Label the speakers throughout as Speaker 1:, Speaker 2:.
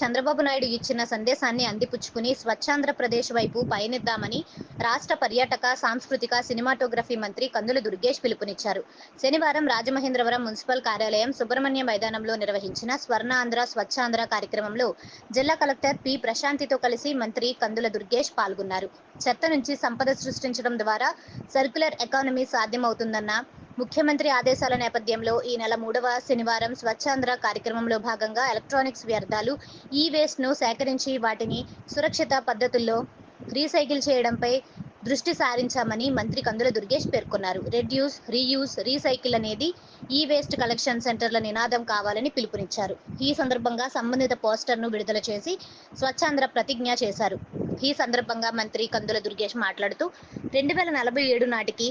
Speaker 1: చంద్రబాబు నాయుడు ఇచ్చిన సందేశాన్ని అందిపుచ్చుకుని స్వచ్ఛాంధ్రప్రదేశ్ వైపు పయనిద్దామని రాష్ట్ర పర్యాటక, సాంస్కృతిక, సినిమాటోగ్రఫీ మంత్రి కందుల దుర్గేష్ పిలుపునిచ్చారు. శనివారం రాజమహేంద్రవరం మున్సిపల్ కార్యాలయం సుబ్రహ్మణ్య మైదానంలో నిర్వహించిన స్వర్ణాంధ్ర స్వచ్ఛాంధ్ర కార్యక్రమంలో జిల్లా కలెక్టర్ పి. ప్రశాంతితో కలిసి మంత్రి కందుల దుర్గేష్ పాల్గొన్నారు. చెత్త నుంచి సంపద సృష్టించడం ద్వారా సర్క్యులర్ ఎకానమీ సాధ్యమవుతుందన్న ముఖ్యమంత్రి ఆదేశాల నేపథ్యంలో ఈ నెల 3వ శనివారం స్వచ్ఛాంధ్ర కార్యక్రమంలో భాగంగా ఎలక్ట్రానిక్స్ వ్యర్థాలు, ఈ-వేస్ట్ను సేకరించి వాటిని సురక్షిత పద్ధతుల్లో రీసైకిల్ చేయడంపై దృష్టి సారించామని మంత్రి కందుల దుర్గేష్ పేర్కొన్నారు. రెడ్యూస్, రీయూస్, రీసైకిల్ అనేది ఈ-వేస్ట్ కలెక్షన్ సెంటర్ల నినాదం కావాలని పిలుపునిచ్చారు. ఈ సందర్భంగా సంబంధిత పోస్టర్ను విడుదల చేసి స్వచ్ఛాంధ్ర ప్రతిజ్ఞ చేశారు. ఈ సందర్భంగా మంత్రి కందుల దుర్గేష్ మాట్లాడుతూ 2047 నాటికి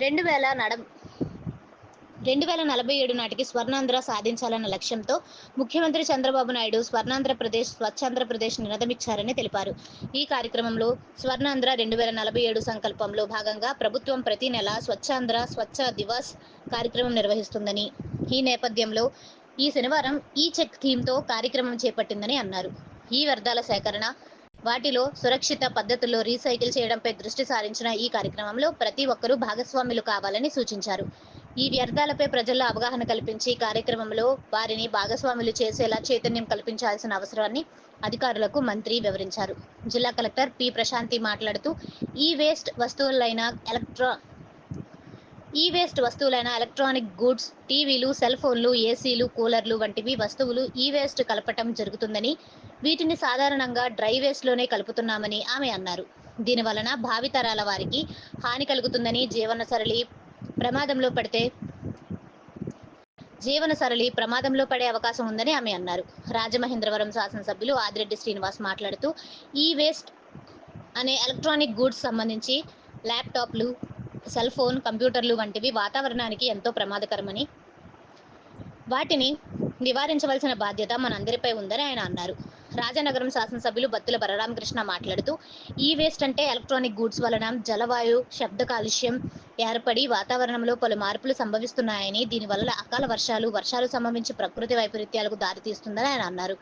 Speaker 1: 2047 నాటికి స్వర్ణాంధ్ర సాధించాలన్న లక్ష్యంతో ముఖ్యమంత్రి చంద్రబాబు నాయుడు స్వర్ణాంధ్రప్రదేశ్, స్వచ్ఛాంధ్రప్రదేశ్ నినదమిచ్చారని తెలిపారు. ఈ కార్యక్రమంలో స్వర్ణాంధ్ర 2047 సంకల్పంలో భాగంగా ప్రభుత్వం ప్రతి నెల స్వచ్ఛాంధ్ర స్వచ్ఛ దివస్ కార్యక్రమం నిర్వహిస్తుందని, ఈ నేపథ్యంలో ఈ శనివారం ఈ చెక్ థీమ్తో కార్యక్రమం చేపట్టిందని అన్నారు. ఈ వ్యర్థాల సేకరణ, వాటిలో సురక్షిత పద్ధతుల్లో రీసైకిల్ చేయడంపై దృష్టి సారించిన ఈ కార్యక్రమంలో ప్రతి ఒక్కరూ భాగస్వాములు కావాలని సూచించారు. ఈ వ్యర్థాలపై ప్రజల్లో అవగాహన కల్పించి కార్యక్రమంలో వారిని భాగస్వాములు చేసేలా చైతన్యం కల్పించాల్సిన అవసరాన్ని అధికారులకు మంత్రి వివరించారు. జిల్లా కలెక్టర్ పి. ప్రశాంతి మాట్లాడుతూ ఈ వేస్ట్ వస్తువులైన ఎలక్ట్రానిక్ గూడ్స్, టీవీలు, సెల్ ఫోన్లు, ఏసీలు, కూలర్లు వంటివి వస్తువులు ఈ వేస్ట్ కలపటం జరుగుతుందని, వీటిని సాధారణంగా డ్రై వేస్ట్లోనే కలుపుతున్నామని ఆమె అన్నారు. దీనివలన భావితరాల వారికి హాని కలుగుతుందని, జీవనశైలి ప్రమాదంలో పడే అవకాశం ఉందని ఆమె అన్నారు. రాజమహేంద్రవరం శాసనసభ్యులు ఆదిరెడ్డి శ్రీనివాస్ మాట్లాడుతూ ఈ వేస్ట్ అనే ఎలక్ట్రానిక్ గూడ్స్ సంబంధించి ల్యాప్టాప్లు, సెల్ ఫోన్, కంప్యూటర్లు వంటివి వాతావరణానికి ఎంతో ప్రమాదకరమని, వాటిని నివారించవలసిన బాధ్యత మనందరిపై ఉందని ఆయన అన్నారు. రాజనగరం శాసనసభ్యులు బత్తుల బలరామకృష్ణ మాట్లాడుతూ ఈ వేస్ట్ అంటే ఎలక్ట్రానిక్ గూడ్స్ వలన జలవాయు, శబ్ద కాలుష్యం ఏర్పడి వాతావరణంలో పలు మార్పులు సంభవిస్తున్నాయని, దీనివల్ల అకాల వర్షాలు సంభవించి ప్రకృతి వైపరీత్యాలకు దారితీస్తుందని ఆయన అన్నారు.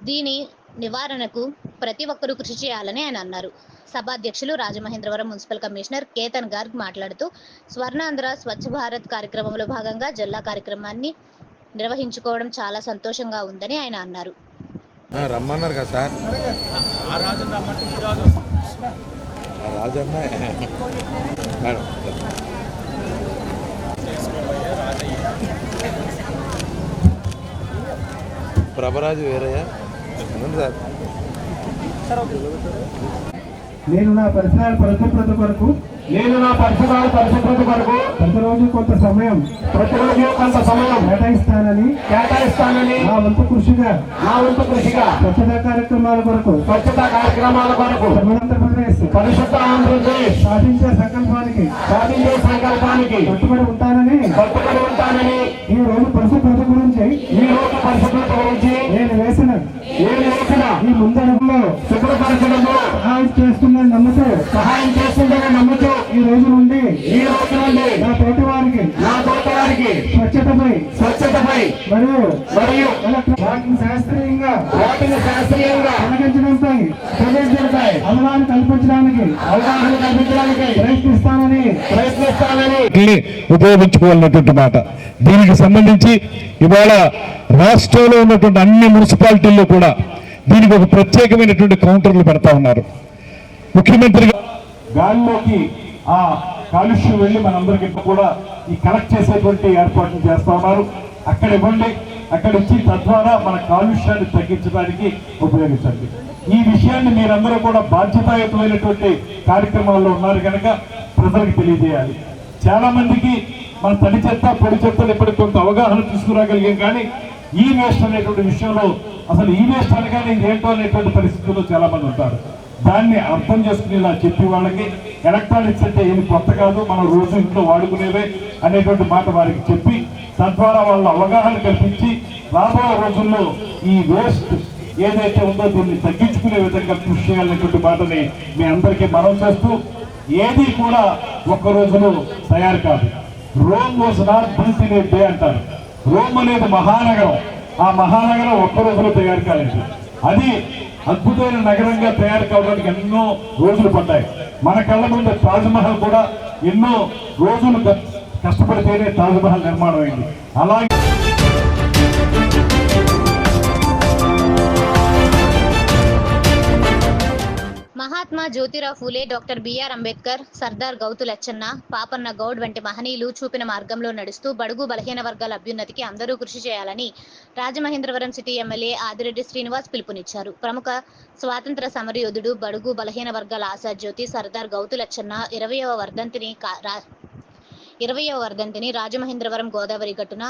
Speaker 1: దీని నివారణకు ప్రతి ఒక్కరూ కృషి చేయాలని ఆయన అన్నారు. సభాధ్యక్షులు రాజమహేంద్రవరం మున్సిపల్ కమిషనర్ కేతన్ గార్గ్ మాట్లాడుతూ స్వర్ణాంధ్ర స్వచ్ఛ భారత్ కార్యక్రమంలో భాగంగా జిల్లా కార్యక్రమాన్ని నిర్వహించుకోవడం చాలా సంతోషంగా ఉందని ఆయన అన్నారు.
Speaker 2: రమ్మన్నారు కదా సార్, రాజన్న ప్రభరాజు వేరయ్యా సార్.
Speaker 3: నేను నా పరిసరాల పరిశుభ్రత కొరకు ప్రతిరోజు కొంత సమయం కేటాయిస్తానని నా వంతు కృషిగా స్వచ్ఛతా కార్యక్రమాల కొరకు పరిశుద్ధ ఆంధ్రప్రదేశ్ సాధించే సంకల్పానికి కట్టుబడి ఉంటానని ఈ రోజు పరిశుభ్రత గురించి నేను వేసిన ఈ ముందడుగులో శుభ్రపరచడంలో సహాయం చేస్తుందని నమ్ముతూ ఈ రోజు నుండి నా తోటి వారికి స్వచ్ఛతపై మరియు వాటిని శాస్త్రీయంగా తొలగించడంపై అవగాహన కల్పించడానికి ప్రయత్నిస్తానని
Speaker 4: ఉపయోగించుకోవాలన్నటువంటి మాట. దీనికి సంబంధించి ఇవాళ రాష్ట్రంలో ఉన్నటువంటి అన్ని మున్సిపాలిటీల్లో కూడా దీనికి ఒక ప్రత్యేకమైనటువంటి కౌంటర్లు పెడతా ఉన్నారు. ముఖ్యమంత్రి
Speaker 3: గాలిలోకి ఆ కాలుష్యం వెళ్ళి మనందరికీ కూడా ఈ కలెక్ట్ చేసేటువంటి ఏర్పాట్లు చేస్తా ఉన్నారు. అక్కడ ఇవ్వండి, అక్కడ ఇచ్చి తద్వారా మన కాలుష్యాన్ని తగ్గించడానికి ఉపయోగించండి. ఈ విషయాన్ని మీరందరూ కూడా బాధ్యతాయుతమైనటువంటి కార్యక్రమాల్లో ఉన్నారు కనుక ప్రజలకు తెలియజేయాలి. చాలా మందికి మన తడి చెత్త, పొడి చెత్తలు ఇప్పటికి కొంత అవగాహన తీసుకురాగలిగాం, కానీ ఈ వేస్ట్ అనేటువంటి విషయంలో అసలు ఈ వేస్ట్ అనగానే ఇదేంటో అనేటువంటి పరిస్థితుల్లో చాలా మంది ఉంటారు. దాన్ని అర్థం చేసుకునేలా చెప్పి వాళ్ళకి ఎలక్ట్రానిక్స్ అంటే ఏమి కొత్త కాదు, మనం రోజు ఇంట్లో వాడుకునేవే అనేటువంటి మాట వారికి చెప్పి తద్వారా వాళ్ళు అవగాహన కల్పించి రాబో రోజుల్లో ఈ వేస్ట్ ఏదైతే ఉందో దీన్ని తగ్గించుకునే విధంగా కృషి చేయాలనేటువంటి మాటని మీ అందరికీ మనం చేస్తూ, ఏది కూడా ఒక్క రోజులో తయారు కాదు. Rome was not built in a day అంటారు. రోమ్ అనేది మహానగరం. ఆ మహానగరం ఒక్క రోజులో తయారు కాలేదు. అది అద్భుతమైన నగరంగా తయారు కావడానికి ఎన్నో రోజులు పడ్డాయి. మన కళ్ళ ముందు తాజ్మహల్ కూడా ఎన్నో రోజులు కష్టపడితేనే తాజ్మహల్ నిర్మాణం అయింది. అలాగే
Speaker 1: మహాత్మా జ్యోతిరావు ఫూలే, డాక్టర్ బిఆర్ అంబేద్కర్, సర్దార్ గౌతు లచ్చన్న, పాపన్న గౌడ్ వంటి మహనీయులు చూపిన మార్గంలో నడుస్తూ బడుగు బలహీన వర్గాల అభ్యున్నతికి అందరూ కృషి చేయాలని రాజమహేంద్రవరం సిటీ ఎమ్మెల్యే ఆదిరెడ్డి శ్రీనివాస్ పిలుపునిచ్చారు. ప్రముఖ స్వాతంత్ర సమరయోధుడు, బడుగు బలహీన వర్గాల ఆశాజ్యోతి సర్దార్ గౌతు లచ్చన్న 20వ వర్ధంతిని రాజమహేంద్రవరం గోదావరి గట్టున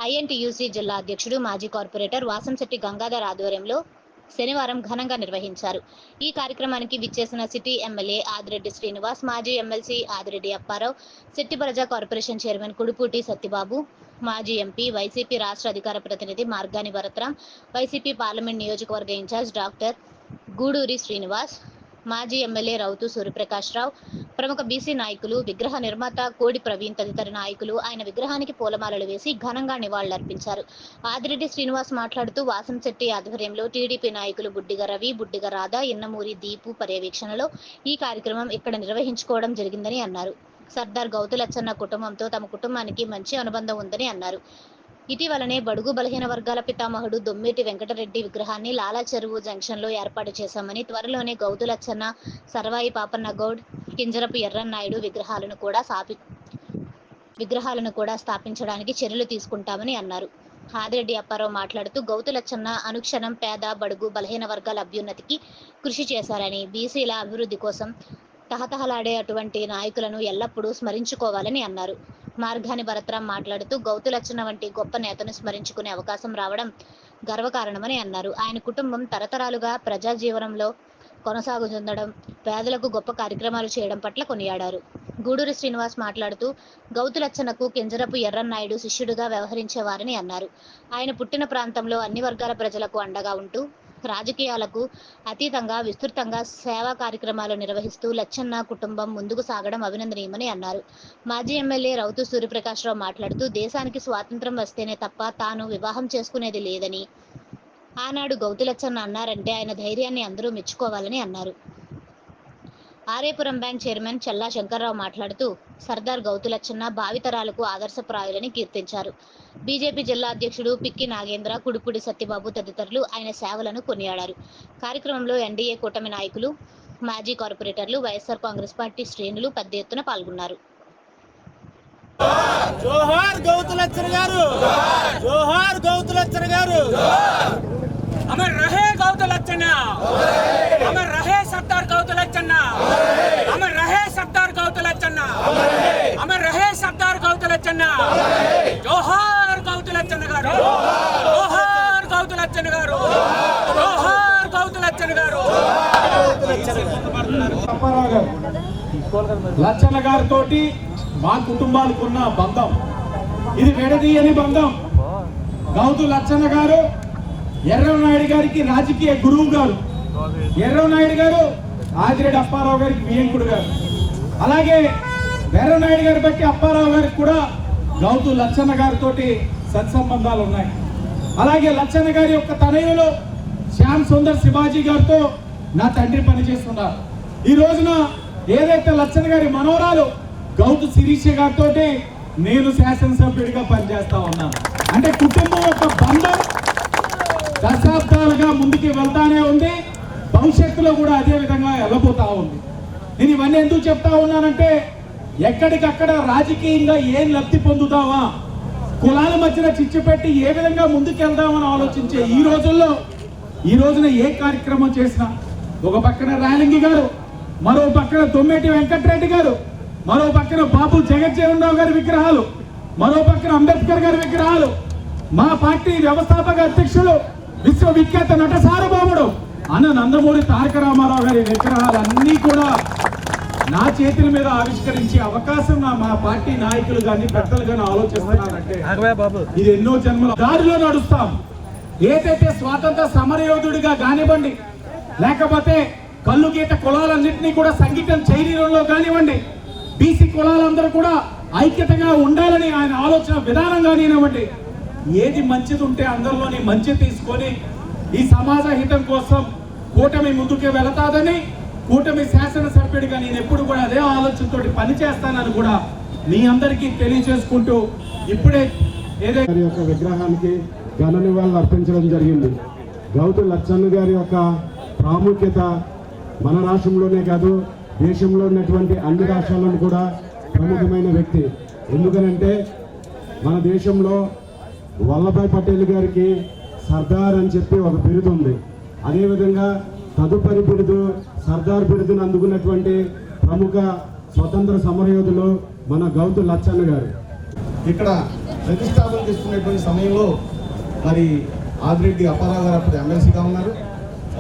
Speaker 1: ఐఎన్టీయూసీ జిల్లా అధ్యక్షుడు, మాజీ కార్పొరేటర్ వాసంశెట్టి గంగాధర్ ఆధ్వర్యంలో శనివారం ఘనంగా నిర్వహించారు. ఈ కార్యక్రమానికి విచ్చేసిన సిటీ ఎమ్మెల్యే ఆదిరెడ్డి శ్రీనివాస్, మాజీ ఎమ్మెల్సీ ఆదిరెడ్డి అప్పారావు, సిట్టి ప్రజా కార్పొరేషన్ చైర్మన్ కుడుపూటి సత్యబాబు, మాజీ ఎంపీ, వైసీపీ రాష్ట్ర అధికార ప్రతినిధి మార్గాని భరత్రాం, వైసీపీ పార్లమెంట్ నియోజకవర్గ ఇన్ఛార్జ్ డాక్టర్ గూడూరి శ్రీనివాస్, మాజీ ఎమ్మెల్యే రౌతు సూర్యప్రకాష్ రావు, ప్రముఖ బీసీ నాయకులు, విగ్రహ నిర్మాత కోడి ప్రవీణ్ తదితర నాయకులు ఆయన విగ్రహానికి పూలమాలలు వేసి ఘనంగా నివాళులర్పించారు. ఆదిరెడ్డి శ్రీనివాస్ మాట్లాడుతూ వాసంశెట్టి ఆధ్వర్యంలో టీడీపీ నాయకులు బుడ్డిగ రవి, బుడ్డిగ రాధ, ఇన్నమూరి దీపు పర్యవేక్షణలో ఈ కార్యక్రమం ఇక్కడ నిర్వహించుకోవడం జరిగిందని అన్నారు. సర్దార్ గౌతు లచ్చన్న కుటుంబంతో తమ కుటుంబానికి మంచి అనుబంధం ఉందని అన్నారు. ఇటీవలనే బడుగు బలహీన వర్గాల పితామహుడు దొమ్మేటి వెంకటరెడ్డి విగ్రహాన్ని లాలా చెరువు జంక్షన్లో ఏర్పాటు చేశామని, త్వరలోనే గౌతు లచ్చన్న, సర్వాయి పాపన్న గౌడ్, కింజరపు ఎర్రన్నాయుడు విగ్రహాలను కూడా స్థాపించడానికి చర్యలు తీసుకుంటామని అన్నారు. ఆదిరెడ్డి అప్పారావు మాట్లాడుతూ గౌతు లచ్చన్న అనుక్షణం పేద, బడుగు బలహీన వర్గాల అభ్యున్నతికి కృషి చేశారని, బీసీల అభివృద్ధి కోసం తహతహలాడే అటువంటి నాయకులను ఎల్లప్పుడూ స్మరించుకోవాలని అన్నారు. మార్గాని భరత్రాం మాట్లాడుతూ గౌతు లచ్చన్న వంటి గొప్ప నేతను స్మరించుకునే అవకాశం రావడం గర్వకారణమని అన్నారు. ఆయన కుటుంబం తరతరాలుగా ప్రజా జీవనంలో కొనసాగుతుండడం, పేదలకు గొప్ప కార్యక్రమాలు చేయడం పట్ల కొనియాడారు. గూడూరి శ్రీనివాస్ మాట్లాడుతూ గౌతు లచ్చన్నకు కింజరపు ఎర్రన్నాయుడు శిష్యుడిగా వ్యవహరించేవారని అన్నారు. ఆయన పుట్టిన ప్రాంతంలో అన్ని వర్గాల ప్రజలకు అండగా ఉంటూ రాజకీయాలకు అతీతంగా విస్తృతంగా సేవా కార్యక్రమాలు నిర్వహిస్తూ లచ్చన్న కుటుంబం ముందుకు సాగడం అభినందనీయమని అన్నారు. మాజీ ఎమ్మెల్యే రౌతు సూర్యప్రకాష్ రావు మాట్లాడుతూ దేశానికి స్వాతంత్రం వస్తేనే తప్ప తాను వివాహం చేసుకునేది లేదని, ఆనాడు గౌతు లచ్చన్న అన్నారంటే ఆయన ధైర్యాన్ని అందరూ మెచ్చుకోవాలని అన్నారు. ఆరేపురం బ్యాంక్ చైర్మన్ చల్లా శంకర్రావు మాట్లాడుతూ సర్దార్ గౌతు లచ్చన్న భావితరాలకు ఆదర్శప్రాయులని కీర్తించారు. బీజేపీ జిల్లా అధ్యక్షుడు పిక్కి నాగేంద్ర, కుడుపుడి సత్యబాబు తదితరులు ఆయన సేవలను కొనియాడారు. కార్యక్రమంలో ఎన్డీఏ కూటమి నాయకులు, మాజీ కార్పొరేటర్లు, వైఎస్ఆర్ కాంగ్రెస్ పార్టీ శ్రేణులు పెద్ద ఎత్తున పాల్గొన్నారు.
Speaker 5: జోహార్ గౌతు లచ్చన్న గారు, జోహార్ గౌతు లచ్చన్న గారు, అమర్ రహే గౌతు లచ్చన్న, అమర్ రహే సర్దార్ గౌతు లచ్చన్న, అమర్ రహే సర్దార్ గౌతు లచ్చన్న, అమర్ రహే సర్దార్ గౌతు లచ్చన్న, జోహార్ గౌతు లచ్చన్న గారు, జోహార్ గౌతు లచ్చన్న గారు, జోహార్ గౌతు లచ్చన్న గారు.
Speaker 3: లచ్చన్న గారితో మా కుటుంబాలకున్న బంధం ఇది విడదీయని బంధం. గౌతు లచ్చన్న గారు ఎర్రనాయుడు గారికి రాజకీయ గురువు గారు, ఎర్రనాయుడు గారు ఆదిరెడ్డి అప్పారావు గారికి వియంకుడు గారు, అలాగే ఎర్రనాయుడు గారి బట్టి అప్పారావు గారికి కూడా గౌతు లచ్చన్న గారితో సత్సంబంధాలు ఉన్నాయి. అలాగే లచ్చన్న గారి యొక్క తనయులు శ్యామ్ సుందర్ శివాజీ గారితో నా తండ్రి పనిచేస్తున్నారు. ఈ రోజున ఏదైతే లచ్చన్న గారి మనోరాలు గౌతు శిరీష గారితో నేను శాసనసభ్యుడిగా పనిచేస్తా ఉన్నాను. అంటే కుటుంబం యొక్క బంధం దశాబ్దాలుగా ముందుకు వెళ్తానే ఉంది, భవిష్యత్తులో కూడా అదే విధంగా వెళ్ళబోతా ఉంది. నేను ఇవన్నీ ఎందుకు చెప్తా ఉన్నానంటే ఎక్కడికక్కడ రాజకీయంగా ఏం లబ్ధి పొందుతావా, కులాల మధ్యన చిచ్చు పెట్టి ఏ విధంగా ముందుకు వెళ్దామని ఆలోచించే ఈ రోజుల్లో ఈ రోజున ఏ కార్యక్రమం చేసినా ఒక పక్కన రాలింగి గారు, మరో పక్కన దొమ్మేటి వెంకటరెడ్డి గారు, మరో పక్కన బాబు జగజ్జీవన్ రావు గారి విగ్రహాలు, మరో పక్కన అంబేద్కర్ గారి విగ్రహాలు, మా పార్టీ వ్యవస్థాపక అధ్యక్షులు విశ్వవిఖ్యాత నట సార్వభౌముడు అన్న నందమూరి తారక రామారావు గారి విగ్రహాలన్నీ కూడా నా చేతుల మీద ఆవిష్కరించే అవకాశం మా పార్టీ నాయకులు కానీ పెద్దలు కానీ ఆలోచిస్తున్నారంటే ఇది ఎన్నో జన్మల దారిలో నడుస్తాం. ఏదైతే స్వాతంత్ర సమరయోధుడిగా కానివ్వండి, లేకపోతే కళ్ళు గీత కులాలన్నింటినీ కూడా సంఘటితం చేయడంలో కానివ్వండి, బీసీ కులాలందరూ కూడా ఐక్యతగా ఉండాలని ఆయన ఆలోచన విధానం కానివ్వండి,
Speaker 6: ఏది మంచిది ఉంటే అందరిలోని మంచి తీసుకొని ఈ సమాజ హితం కోసం కూటమి ముందుకే వెళతాదని, కూటమి శాసనసభ్యుడిగా నేను ఎప్పుడు కూడా అదే ఆలోచనతో పనిచేస్తానని కూడా మీ అందరికీ తెలియజేసుకుంటూ ఇప్పుడే ఏదైతే
Speaker 7: యొక్క విగ్రహానికి ఘన నివాళులు అర్పించడం జరిగింది. గౌతు లచ్చన్న గారి యొక్క ప్రాముఖ్యత మన రాష్ట్రంలోనే కాదు, దేశంలో ఉన్నటువంటి అన్ని రాష్ట్రాలను కూడా ప్రముఖమైన వ్యక్తి. ఎందుకనంటే మన దేశంలో వల్లభాయ్ పటేల్ గారికి సర్దార్ అని చెప్పి ఒక బిరుదు ఉంది. అదేవిధంగా తదుపరి బిరుదు సర్దార్ బిరుదును అందుకున్నటువంటి ప్రముఖ స్వతంత్ర సమరయోధులు మన గౌతు లచ్చన్న గారు.
Speaker 8: ఇక్కడ ప్రతిష్టాపన చేస్తున్నటువంటి సమయంలో మరి ఆదిరెడ్డి అప్పారావు గారు అప్పుడు ఎమ్మెల్సీగా ఉన్నారు.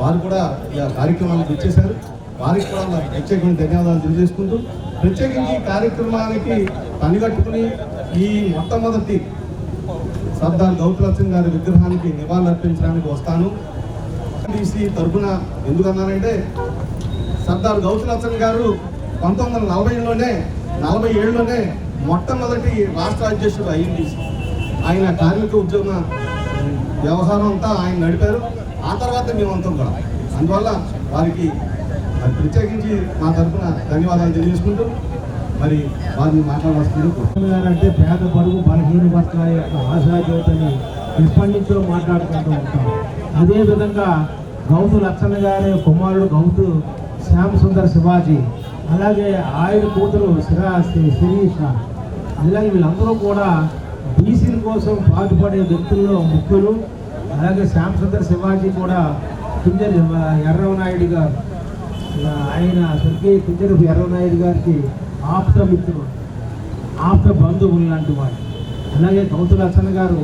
Speaker 8: వారు కూడా ఈ కార్యక్రమానికి వచ్చేశారు. వారికి కూడా మరి ప్రత్యేకమైన ధన్యవాదాలు తెలియజేసుకుంటూ, ప్రత్యేకించి ఈ కార్యక్రమానికి పనిగట్టుకుని ఈ మొట్టమొదటి సర్దార్ గౌతు లచ్చన్ గారి విగ్రహానికి నివాళులు అర్పించడానికి వస్తాను. డీసీ తరఫున ఎందుకన్నానంటే సర్దార్ గౌతు లచ్చన్ గారు 1947లోనే మొట్టమొదటి రాష్ట్ర అధ్యక్షుడు ఐఎన్టీసీ. ఆయన కార్మిక ఉద్యోగ వ్యవహారం అంతా ఆయన నడిపారు. ఆ తర్వాత మేమంతా కూడా అందువల్ల వారికి ప్రత్యేకించి మా తరఫున ధన్యవాదాలు తెలియజేసుకుంటూ మరి వారిని మాట్లాడవలసింది.
Speaker 7: అంటే పేద బడుగు బలహీన వర్గాల యొక్క ఆశాజ్యోతిని ఎప్పటి నుంచో మాట్లాడుకుంటూ ఉంటాం. అదేవిధంగా గౌతు లచ్చన్న గారి కుమారుడు గౌతు శ్యామ్ సుందర్ శివాజీ, అలాగే ఆయన కూతురు శిరీష, అలాగే వీళ్ళందరూ కూడా బీసీల కోసం పాటుపడే వ్యక్తుల్లో ముఖ్యులు. అలాగే శ్యామ్ సుందర్ శివాజీ కూడా కింజరి ఎర్రవనాయుడు గారు, ఆయన స్వర్గీయ కింజరపు ఎర్రవనాయుడు గారికి ఆప్త మిత్రుడు, ఆప్త బంధువులు లాంటి వాడు. అలాగే గౌతు లచ్చన్న గారు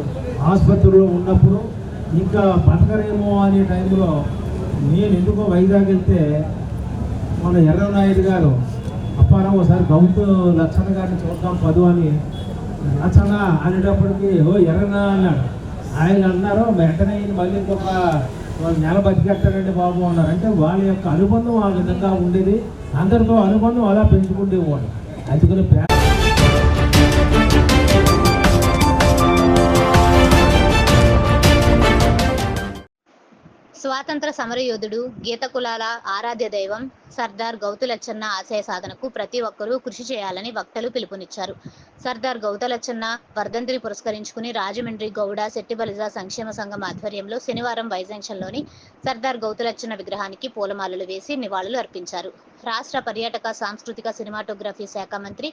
Speaker 7: ఆసుపత్రిలో ఉన్నప్పుడు ఇంకా బతకరేమో అనే టైంలో నేను ఎందుకో వైజాగ్ వెళ్తే మన ఎర్రనాయుడు గారు అప్పారావు ఒకసారి గౌతు లచ్చన్న గారిని చూద్దాం పదు అని లచ్చన్న అనేటప్పటికి ఓ ఎర్రనా అన్నాడు. ఆయన అన్నారు వెంటనే మళ్ళీ ఇంకొక నెల బతికెట్టారండి బాబు అన్నారు. అంటే వాళ్ళ యొక్క అనుబంధం ఆ విధంగా ఉండేది. అందరితో అనుబంధం అలా పెంచుకుంటేవాడు. అందుకని
Speaker 1: స్వాతంత్ర సమరయోధుడు, గీత కులాల ఆరాధ్య దైవం సర్దార్ గౌతు లచ్చన్న ఆశయ సాధనకు ప్రతి ఒక్కరూ కృషి చేయాలని వక్తలు పిలుపునిచ్చారు. సర్దార్ గౌతు లచ్చన్న వర్ధంతిని పురస్కరించుకుని రాజమండ్రి గౌడ శెట్టిబలిజ సంక్షేమ సంఘం ఆధ్వర్యంలో శనివారం వైజంక్షన్లోని సర్దార్ గౌతు లచ్చన్న విగ్రహానికి పూలమాలలు వేసి నివాళులు అర్పించారు. రాష్ట్ర పర్యాటక సాంస్కృతిక సినిమాటోగ్రఫీ శాఖ మంత్రి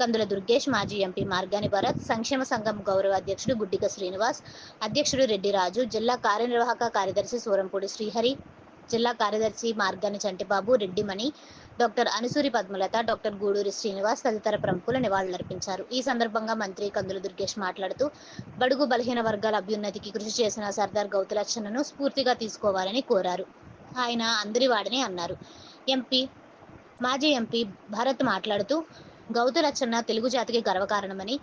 Speaker 1: కందుల దుర్గేష్, మాజీ ఎంపీ మార్గాని భరత్, సంక్షేమ సంఘం గౌరవ అధ్యక్షుడు గుడ్డిక శ్రీనివాస్, అధ్యక్షుడు రెడ్డి రాజు, జిల్లా కార్యనిర్వాహక కార్యదర్శి సూరంపూడి శ్రీహరి, జిల్లా కార్యదర్శి మార్గాని చంటిబాబు, రెడ్డిమణి, డాక్టర్ అనుసూరి పద్మలత, డాక్టర్ గూడూరి శ్రీనివాస్ తదితర ప్రముఖులు నివాళులర్పించారు. ఈ సందర్భంగా మంత్రి కందుల దుర్గేష్ మాట్లాడుతూ బడుగు బలహీన వర్గాల అభ్యున్నతికి కృషి చేసిన సర్దార్ గౌతు లచ్చన్నను స్ఫూర్తిగా తీసుకోవాలని కోరారు. ఆయన అందరి వాడని అన్నారు. మాజీ ఎంపీ భరత్ మాట్లాడుతూ గౌతు లచ్చన్న తెలుగు జాతికి గర్వకారణమని,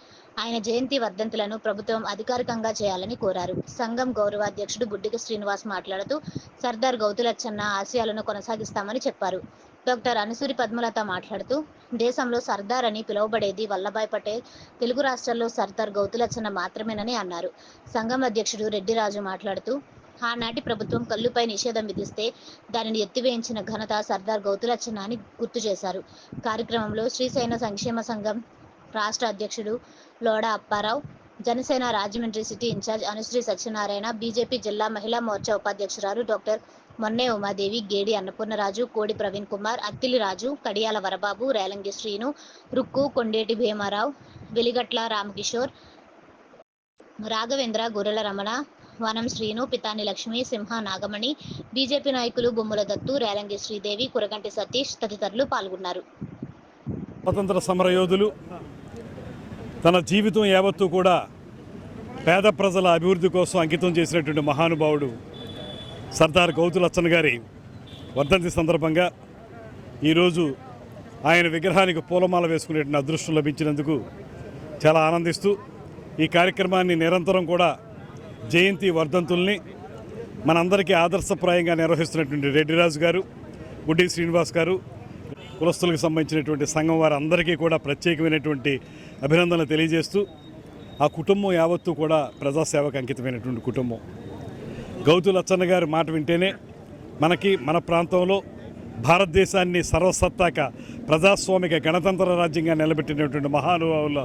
Speaker 1: ఆయన జయంతి వర్ధంతులను ప్రభుత్వం అధికారికంగా చేయాలని కోరారు. సంఘం గౌరవాధ్యక్షుడు గుడ్డిక శ్రీనివాస్ మాట్లాడుతూ సర్దార్ గౌతు లచ్చన్న ఆశయాలను కొనసాగిస్తామని చెప్పారు. డాక్టర్ అనుసూరి పద్మలత మాట్లాడుతూ దేశంలో సర్దార్ అని పిలువబడేది వల్లభాయ్ పటేల్, తెలుగు రాష్ట్రాల్లో సర్దార్ గౌతు లచ్చన్న మాత్రమేనని అన్నారు. సంఘం అధ్యక్షుడు రెడ్డి రాజు మాట్లాడుతూ ఆనాటి ప్రభుత్వం కల్లుపై నిషేధం విధిస్తే దానిని ఎత్తివేయించిన ఘనత సర్దార్ గౌతు లచ్చన్న అని గుర్తు చేశారు. కార్యక్రమంలో శ్రీశైన సంక్షేమ సంఘం రాష్ట్ర అధ్యక్షుడు Loda Apparao, Janasena Rajahmundry city incharge Anusri Satyanarayana, BJP జిల్లా మహిళా మోర్చా ఉపాధ్యక్షురాలు డాక్టర్ మొన్నే ఉమాదేవి, గేడి అన్నపూర్ణరాజు, కోడి ప్రవీణ్ కుమార్, అత్తిలి రాజు, కడియాల వరబాబు, రేలంగి శ్రీను, రుక్కు, కొండేటి భీమారావు, వెలిగట్ల రామకిషోర్, రాఘవేంద్ర, గొర్రెల రమణ, వనం శ్రీను, పితాని లక్ష్మి, సింహ నాగమణి, బీజేపీ నాయకులు బొమ్ముల దత్తు, రేలంగి శ్రీదేవి, కురగంటి సతీష్ తదితరులు పాల్గొన్నారు.
Speaker 9: స్వతంత్ర సమరయోధులు తన జీవితం యావత్తు కూడా పేద ప్రజల అభివృద్ధి కోసం అంకితం చేసినటువంటి మహానుభావుడు సర్దార్ గౌతు లచ్చన్న గారి వర్ధంతి సందర్భంగా ఈరోజు ఆయన విగ్రహానికి పూలమాల వేసుకునేటువంటి అదృష్టం లభించినందుకు చాలా ఆనందిస్తూ ఈ కార్యక్రమాన్ని నిరంతరం కూడా జయంతి వర్ధంతుల్ని మనందరికీ ఆదర్శప్రాయంగా నిర్వహిస్తున్నటువంటి రెడ్డిరాజు గారు, గుడ్డి శ్రీనివాస్ గారు, కులస్తులకు సంబంధించినటువంటి సంఘం వారందరికీ కూడా ప్రత్యేకమైనటువంటి అభినందనలు తెలియజేస్తూ ఆ కుటుంబం యావత్తు కూడా ప్రజాసేవకు అంకితమైనటువంటి కుటుంబం. గౌతు లచ్చన్న గారి మాట వింటేనే మనకి మన ప్రాంతంలో భారతదేశాన్ని సర్వసత్తాక ప్రజాస్వామిక గణతంత్ర రాజ్యంగా నిలబెట్టినటువంటి మహానుభావుల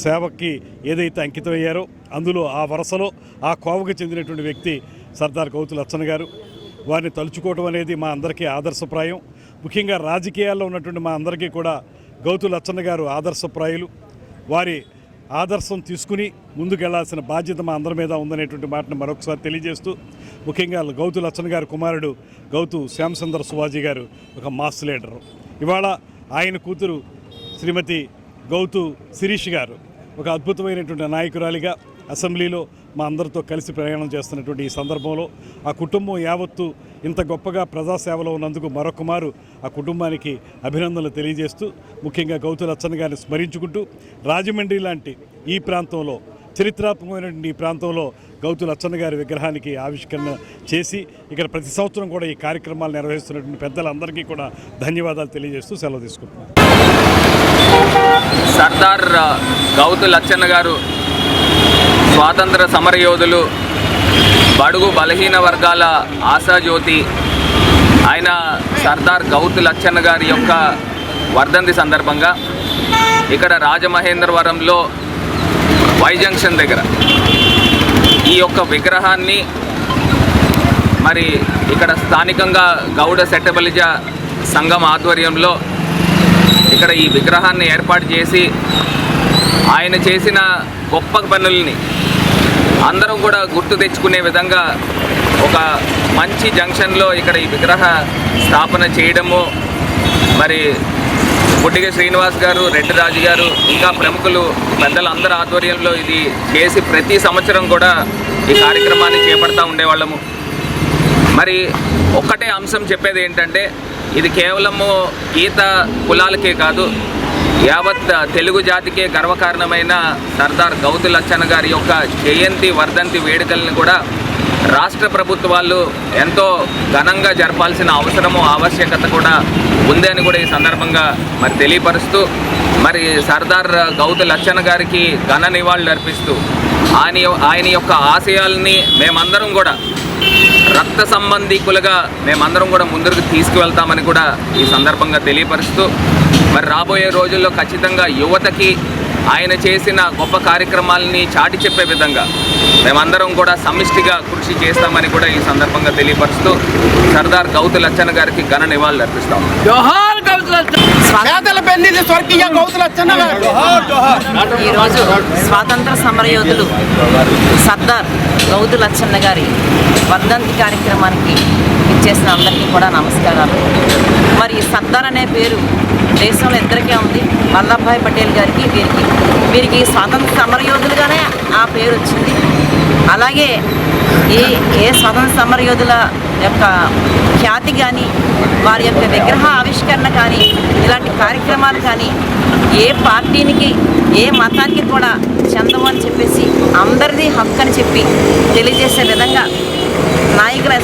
Speaker 9: సేవకి ఏదైతే అంకితమయ్యారో అందులో ఆ వరుసలో ఆ కోవకు చెందినటువంటి వ్యక్తి సర్దార్ గౌతు లచ్చన్న గారు. వారిని తలుచుకోవడం అనేది మా అందరికీ ఆదర్శప్రాయం. ముఖ్యంగా రాజకీయాల్లో ఉన్నటువంటి మా అందరికీ కూడా గౌతు లచ్చన్న గారు ఆదర్శప్రాయులు. వారి ఆదర్శం తీసుకుని ముందుకెళ్లాల్సిన బాధ్యత మా అందరి మీద ఉందనేటువంటి మాటను మరొకసారి తెలియజేస్తూ, ముఖ్యంగా గౌతు లచ్చన్న గారి కుమారుడు గౌతు శ్యామసుందర్ శివాజీ గారు ఒక మాస్ లీడరు. ఇవాళ ఆయన కూతురు శ్రీమతి గౌతు శిరీష్ గారు ఒక అద్భుతమైనటువంటి నాయకురాలిగా అసెంబ్లీలో మా అందరితో కలిసి ప్రయాణం చేస్తున్నటువంటి ఈ సందర్భంలో ఆ కుటుంబం యావత్తు ఇంత గొప్పగా ప్రజాసేవలో ఉన్నందుకు మరొక మారు ఆ కుటుంబానికి అభినందనలు తెలియజేస్తూ, ముఖ్యంగా గౌతు లచ్చన్న గారిని స్మరించుకుంటూ రాజమండ్రి లాంటి ఈ ప్రాంతంలో చరిత్రాత్మకమైనటువంటి ఈ ప్రాంతంలో గౌతు లచ్చన్న గారి విగ్రహానికి ఆవిష్కరణ చేసి ఇక్కడ ప్రతి సంవత్సరం కూడా ఈ కార్యక్రమాలు నిర్వహిస్తున్నటువంటి పెద్దలందరికీ కూడా ధన్యవాదాలు తెలియజేస్తూ సెలవు తీసుకుంటున్నాను.
Speaker 10: సర్దార్ గౌతు లచ్చన్న గారు స్వాతంత్ర సమరయోధులు, బడుగు బలహీన వర్గాల ఆశాజ్యోతి. ఆయన సర్దార్ గౌతు లచ్చన్న గారి యొక్క వర్ధంతి సందర్భంగా ఇక్కడ రాజమహేంద్రవరంలో వై జంక్షన్ దగ్గర ఈ యొక్క విగ్రహాన్ని మరి ఇక్కడ స్థానికంగా గౌడ సెట్టబలిజ సంఘం ఆధ్వర్యంలో ఇక్కడ ఈ విగ్రహాన్ని ఏర్పాటు చేసి ఆయన చేసిన గొప్ప పనుల్ని అందరం కూడా గుర్తు తెచ్చుకునే విధంగా ఒక మంచి జంక్షన్లో ఇక్కడ ఈ విగ్రహ స్థాపన చేయడము, మరి బుడ్డిగ శ్రీనివాస్ గారు, రెడ్డి రాజు గారు, ఇంకా ప్రముఖులు పెద్దలందరి ఆధ్వర్యంలో ఇది చేసి ప్రతి సంవత్సరం కూడా ఈ కార్యక్రమాన్ని చేపడతా ఉండేవాళ్ళము. మరి ఒక్కటే అంశం చెప్పేది ఏంటంటే, ఇది కేవలము గీత కులాలకే కాదు, యావత్ తెలుగు జాతికే గర్వకారణమైన సర్దార్ గౌతు లచ్చన్న గారి యొక్క జయంతి వర్ధంతి వేడుకలను కూడా రాష్ట్ర ప్రభుత్వాలు ఎంతో ఘనంగా జరపాల్సిన అవసరము ఆవశ్యకత కూడా ఉంది అని కూడా ఈ సందర్భంగా మరి తెలియపరుస్తూ, మరి సర్దార్ గౌతు లచ్చన్న గారికి ఘన నివాళులు అర్పిస్తూ ఆయన యొక్క ఆశయాల్ని మేమందరం కూడా రక్త సంబంధికులుగా మేమందరం కూడా ముందుకు తీసుకువెళ్తామని కూడా ఈ సందర్భంగా తెలియపరుస్తూ, మరి రాబోయే రోజుల్లో ఖచ్చితంగా యువతకి ఆయన చేసిన గొప్ప కార్యక్రమాలని చాటి చెప్పే విధంగా మేమందరం కూడా సమిష్టిగా కృషి చేస్తామని కూడా ఈ సందర్భంగా తెలియపరుస్తూ సర్దార్ గౌతు లచ్చన్న గారికి ఘన నివాళులు అర్పిస్తాం.
Speaker 11: ఈరోజు స్వాతంత్ర సమరయోధులు సర్దార్ గౌతు లచ్చన్న గారి వర్ధంతి కార్యక్రమానికి ఇచ్చేసిన అందరికీ కూడా నమస్కారాలు. మరి సర్దార్ అనే పేరు దేశంలో ఇద్దరికే ఉంది, వల్లభాయ్ పటేల్ గారికి, వీరికి స్వాతంత్ర సమరయోధులుగానే ఆ పేరు వచ్చింది. అలాగే ఏ స్వాతంత్ర సమరయోధుల యొక్క ఖ్యాతి కానీ, వారి యొక్క విగ్రహ ఆవిష్కరణ కానీ, ఇలాంటి కార్యక్రమాలు కానీ ఏ పార్టీనికి ఏ మతానికి కూడా చెందవు అని చెప్పేసి అందరిది హక్కు అని చెప్పి తెలియజేసే విధంగా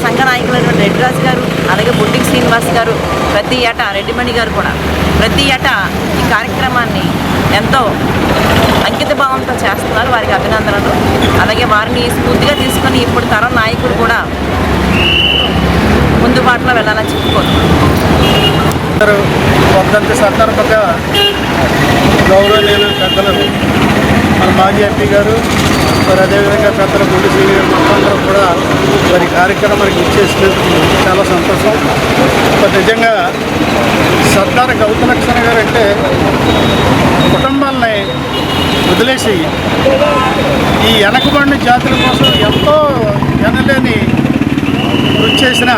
Speaker 11: సంఘ నాయకులైన రెడ్డి రాజు గారు, అలాగే బుడ్డిగ శ్రీనివాస్ గారు ప్రతి ఏటా, రెడ్డిమణి గారు కూడా ప్రతి ఏటా ఈ కార్యక్రమాన్ని ఎంతో అంకిత భావంతో చేస్తున్నారు. వారికి అభినందనలు. అలాగే వారిని స్ఫూర్తిగా తీసుకొని ఇప్పుడు తరం నాయకులు కూడా ముందు బాటలో వెళ్ళాలని చెప్పుకోరు.
Speaker 12: వర్ధంతి సందర్భంగా గౌరవనీయులు పెద్దలు మన మాజీ ఎంపీ గారు, మరి అదేవిధంగా పెద్దల గుడి శ్రీ మొత్తం కూడా వారి కార్యక్రమానికి ఇచ్చేసినందుకు చాలా సంతోషం. నిజంగా సర్దార్ గౌతు లచ్చన్న గారు అంటే కుటుంబాలని వదిలేసి ఈ వెనకబడిన జాతుల కోసం ఎంతో ఎనలేని కృషి చేసిన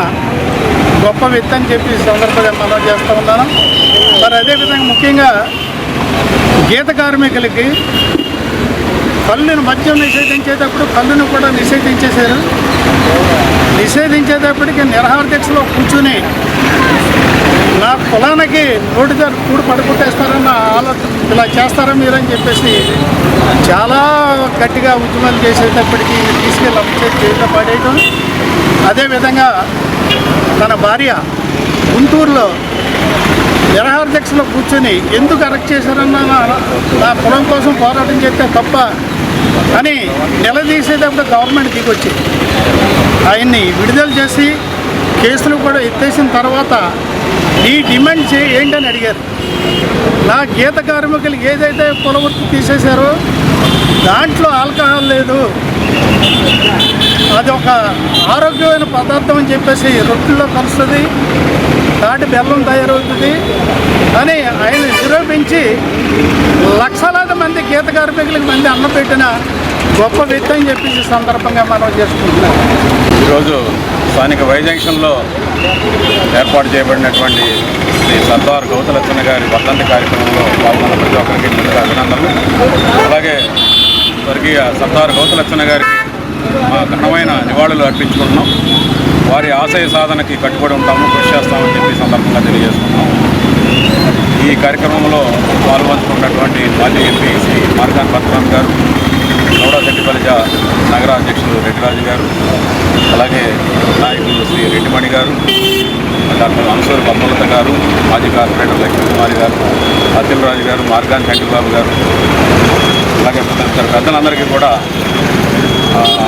Speaker 12: గొప్ప వ్యక్తి అని చెప్పి సందర్భంగా మనం చేస్తూ ఉన్నాను. మరి అదేవిధంగా ముఖ్యంగా గీత కార్మికులకి కళ్ళును మద్యం నిషేధించేటప్పుడు కళ్ళును కూడా నిషేధించేశారు. నిషేధించేటప్పటికి నిరాహార దీక్షలో కూర్చుని నా కులానికి నోటితో కూడు పడుకుంటేస్తారన్న ఆలోచన, ఇలా చేస్తారా మీరని చెప్పేసి చాలా గట్టిగా ఉద్యమాలు చేసేటప్పటికి తీసుకెళ్ళి అప్పచేసి జైల్లో పడేయటం. అదేవిధంగా తన భార్య గుంటూరులో నిరాహార దీక్షలో కూర్చొని ఎందుకు అరెస్ట్ చేశారన్న నా కులం కోసం పోరాటం చేస్తే తప్ప అని నిలదీసేటప్పుడు గవర్నమెంట్ దిగొచ్చింది. ఆయన్ని విడుదల చేసి కేసులు కూడా ఎత్తేసిన తర్వాత ఈ డిమాండ్ ఏంటని అడిగారు. నా గీత కార్మికులు ఏదైతే కులవృత్తి తీసేశారో దాంట్లో ఆల్కహాల్ లేదు, అది ఒక ఆరోగ్యమైన పదార్థం అని చెప్పేసి రొట్టెల్లో కలుస్తుంది, తాటి బెల్లం తయారవుతుంది అని ఆయన నిరూపించి లక్షలాది మంది గీత కార్మికులకు మంది అన్నం పెట్టిన గొప్ప వ్యక్తి అని చెప్పేసి సందర్భంగా మనం చేసుకుంటున్నాం.
Speaker 13: ఈరోజు స్థానిక వై జంక్షన్లో ఏర్పాటు చేయబడినటువంటి శ్రీ సర్దార్ గౌతులచ్చన్న గారి వర్ధంతి కార్యక్రమంలో పాల్గొన్న ప్రతి ఒక్కరికి ముందుగా అభినందనలు. అలాగే స్వర్గీయ సర్దార్ గౌతులచ్చన్న గారికి మా ఘనమైన నివాళులు అర్పించుకుంటున్నాం. వారి ఆశయ సాధనకి కట్టుబడి ఉంటాము, కృషి చేస్తామని చెప్పి సందర్భంగా తెలియజేసుకుంటున్నాం. ఈ కార్యక్రమంలో పాల్గొంటున్నటువంటి మాజీ ఎంపీ శ్రీ మార్గాన్ పరశురామ్ గారు, గౌడా సెట్టిపల్లి నగర అధ్యక్షులు రెడ్డిరాజు గారు, అలాగే నాయకులు శ్రీ రెడ్డిమణి గారు, డాక్టర్ అన్సూర్ బొమ్మలత గారు, మాజీ కార్పొరేటర్ లక్ష్మీకుమారి గారు, అతిల్ రాజు గారు, మార్గాన్ చంటిబాబు గారు, అలాగే పెద్దలందరికీ కూడా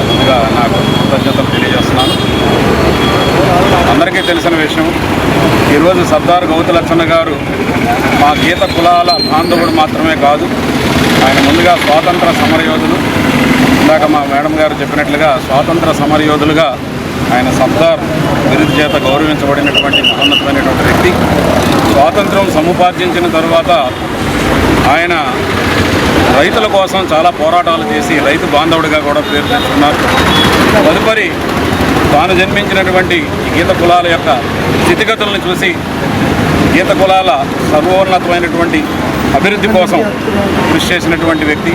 Speaker 13: ముందుగా నాకు కృతజ్ఞతలు తెలియజేస్తున్నాను. అందరికీ తెలిసిన విషయం, ఈరోజు సర్దార్ గౌతులచ్చన్న గారు మా గీత కులాల బాంధవుడు మాత్రమే కాదు, ఆయన ముందుగా స్వాతంత్ర సమరయోధులు. ఇందాక మా మేడం గారు చెప్పినట్లుగా స్వాతంత్ర సమరయోధులుగా ఆయన సర్దార్ బిరుదు చేత గౌరవించబడినటువంటి మహోన్నతమైనటువంటి వ్యక్తి. స్వాతంత్రం సముపార్జించిన తర్వాత ఆయన రైతుల కోసం చాలా పోరాటాలు చేసి రైతు బాంధవుడిగా కూడా పేరు తెచ్చుకున్నారు. తదుపరి తాను జన్మించినటువంటి గీత కులాల యొక్క స్థితిగతులను చూసి గీత కులాల సర్వోన్నతమైనటువంటి అభివృద్ధి కోసం కృషి చేసినటువంటి వ్యక్తి.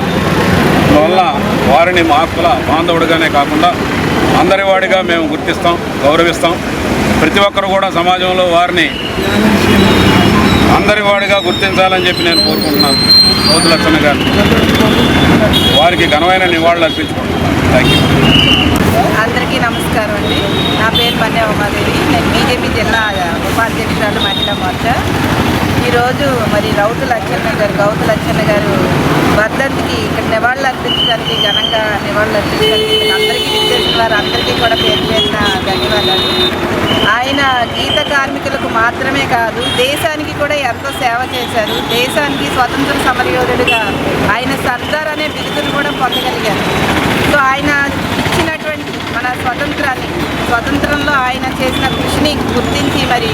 Speaker 13: అందువల్ల వారిని మా కుల బాంధవుడిగానే కాకుండా అందరివాడిగా మేము గుర్తిస్తాం, గౌరవిస్తాం. ప్రతి ఒక్కరు కూడా సమాజంలో వారిని అందరివాడిగా గుర్తించాలని చెప్పి నేను కోరుకుంటున్నాను. గౌతులచ్చన్న గారు వారికి ఘనమైన నివాళులు అర్పించుకుంటున్నాను. Thank you.
Speaker 11: అందరికీ నమస్కారం అండి. నా పేరు పన్నె ఉమాదేవి. నేను బీజేపీ జిల్లా ఉపాధ్యక్షురాలు మహిళా మోర్చా. ఈరోజు మరి గౌతులచ్చన్న గారు వర్ధంతికి ఇక్కడ నివాళులు అర్పించడానికి ఘనంగా నివాళులు అర్పించడానికి అందరికీ విచ్చేసిన వారు అందరికీ కూడా పేరు పేరున ధన్యవాదాలు. ఆయన గీత కార్మికులకు మాత్రమే కాదు, దేశానికి కూడా ఎంతో సేవ చేశారు. దేశానికి స్వతంత్ర సమరయోధుడిగా ఆయన సర్దార్ అనే బిరుదును కూడా పొందగలిగారు. సో ఆయన ఇచ్చినటువంటి మన స్వతంత్రంలో ఆయన చేసిన కృషిని గుర్తించి మరి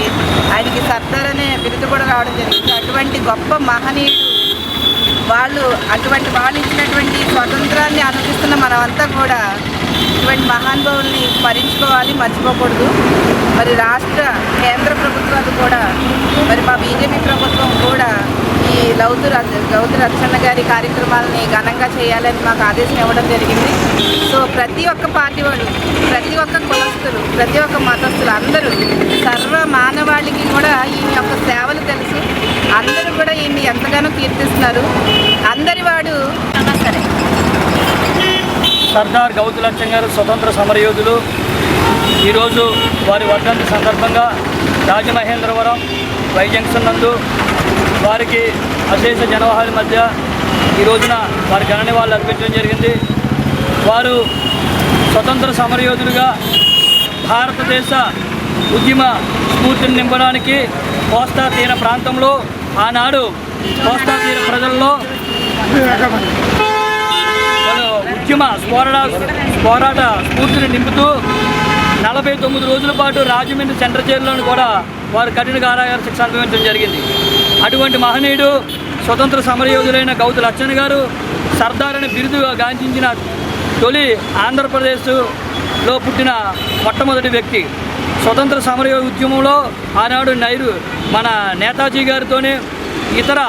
Speaker 11: ఆయనకి సర్దార్ అనే బిరుదు కూడా రావడం జరిగింది. అటువంటి గొప్ప మహనీయుడు అటువంటి వాళ్ళు ఇచ్చినటువంటి స్వతంత్రాన్ని అనుభవిస్తున్న మనమంతా కూడా ఇటువంటి మహానుభావుల్ని స్మరించుకోవాలి, మర్చిపోకూడదు. మరి కేంద్ర ప్రభుత్వాలు కూడా మరి మా బీజేపీ ప్రభుత్వం కూడా ఈ గౌతులచ్చన్న గారి కార్యక్రమాలని ఘనంగా చేయాలని మాకు ఆదేశం ఇవ్వడం జరిగింది. సో ప్రతి ఒక్క పార్టీ వాళ్ళు, ప్రతి ఒక్క కులస్తులు, ప్రతి ఒక్క మతస్థులు అందరూ సర్వ మానవాళికి కూడా ఈయన యొక్క సేవలు తెలుసు. అందరూ కూడా ఈయన్ని ఎంతగానో కీర్తిస్తున్నారు. అందరి వాడు సరే.
Speaker 5: సర్దార్ గౌతులచ్చన్న గారు స్వతంత్ర సమరయోధులు. ఈరోజు వారి వర్ధంతి సందర్భంగా రాజమహేంద్రవరం వై జంక్షన్ నందు వారికి అశేష జనవాహాల మధ్య ఈ రోజున వారి ఘన నివాళులు అర్పించడం జరిగింది. వారు స్వతంత్ర సమరయోధులుగా భారతదేశ ఉద్యమ స్ఫూర్తిని నింపడానికి కోస్తా తీర ప్రాంతంలో ఆనాడు కోస్తా తీర ప్రజల్లో ఉద్యమ పోరాట స్ఫూర్తిని నింపుతూ 49 రోజుల పాటు రాజమండ్రి సెంట్రల్ జైల్లోని కూడా వారు కఠిన కారాగార శిక్ష అనుభవించడం జరిగింది. అటువంటి మహనీయుడు స్వతంత్ర సమరయోధులైన గౌతులచ్చన్న గారు సర్దార్ అని బిరుదుగా గాంచిన తొలి ఆంధ్రప్రదేశ్లో పుట్టిన మొట్టమొదటి వ్యక్తి. స్వతంత్ర సమరయోధ ఉద్యమంలో ఆనాడు మన నేతాజీ గారితోనే, ఇతర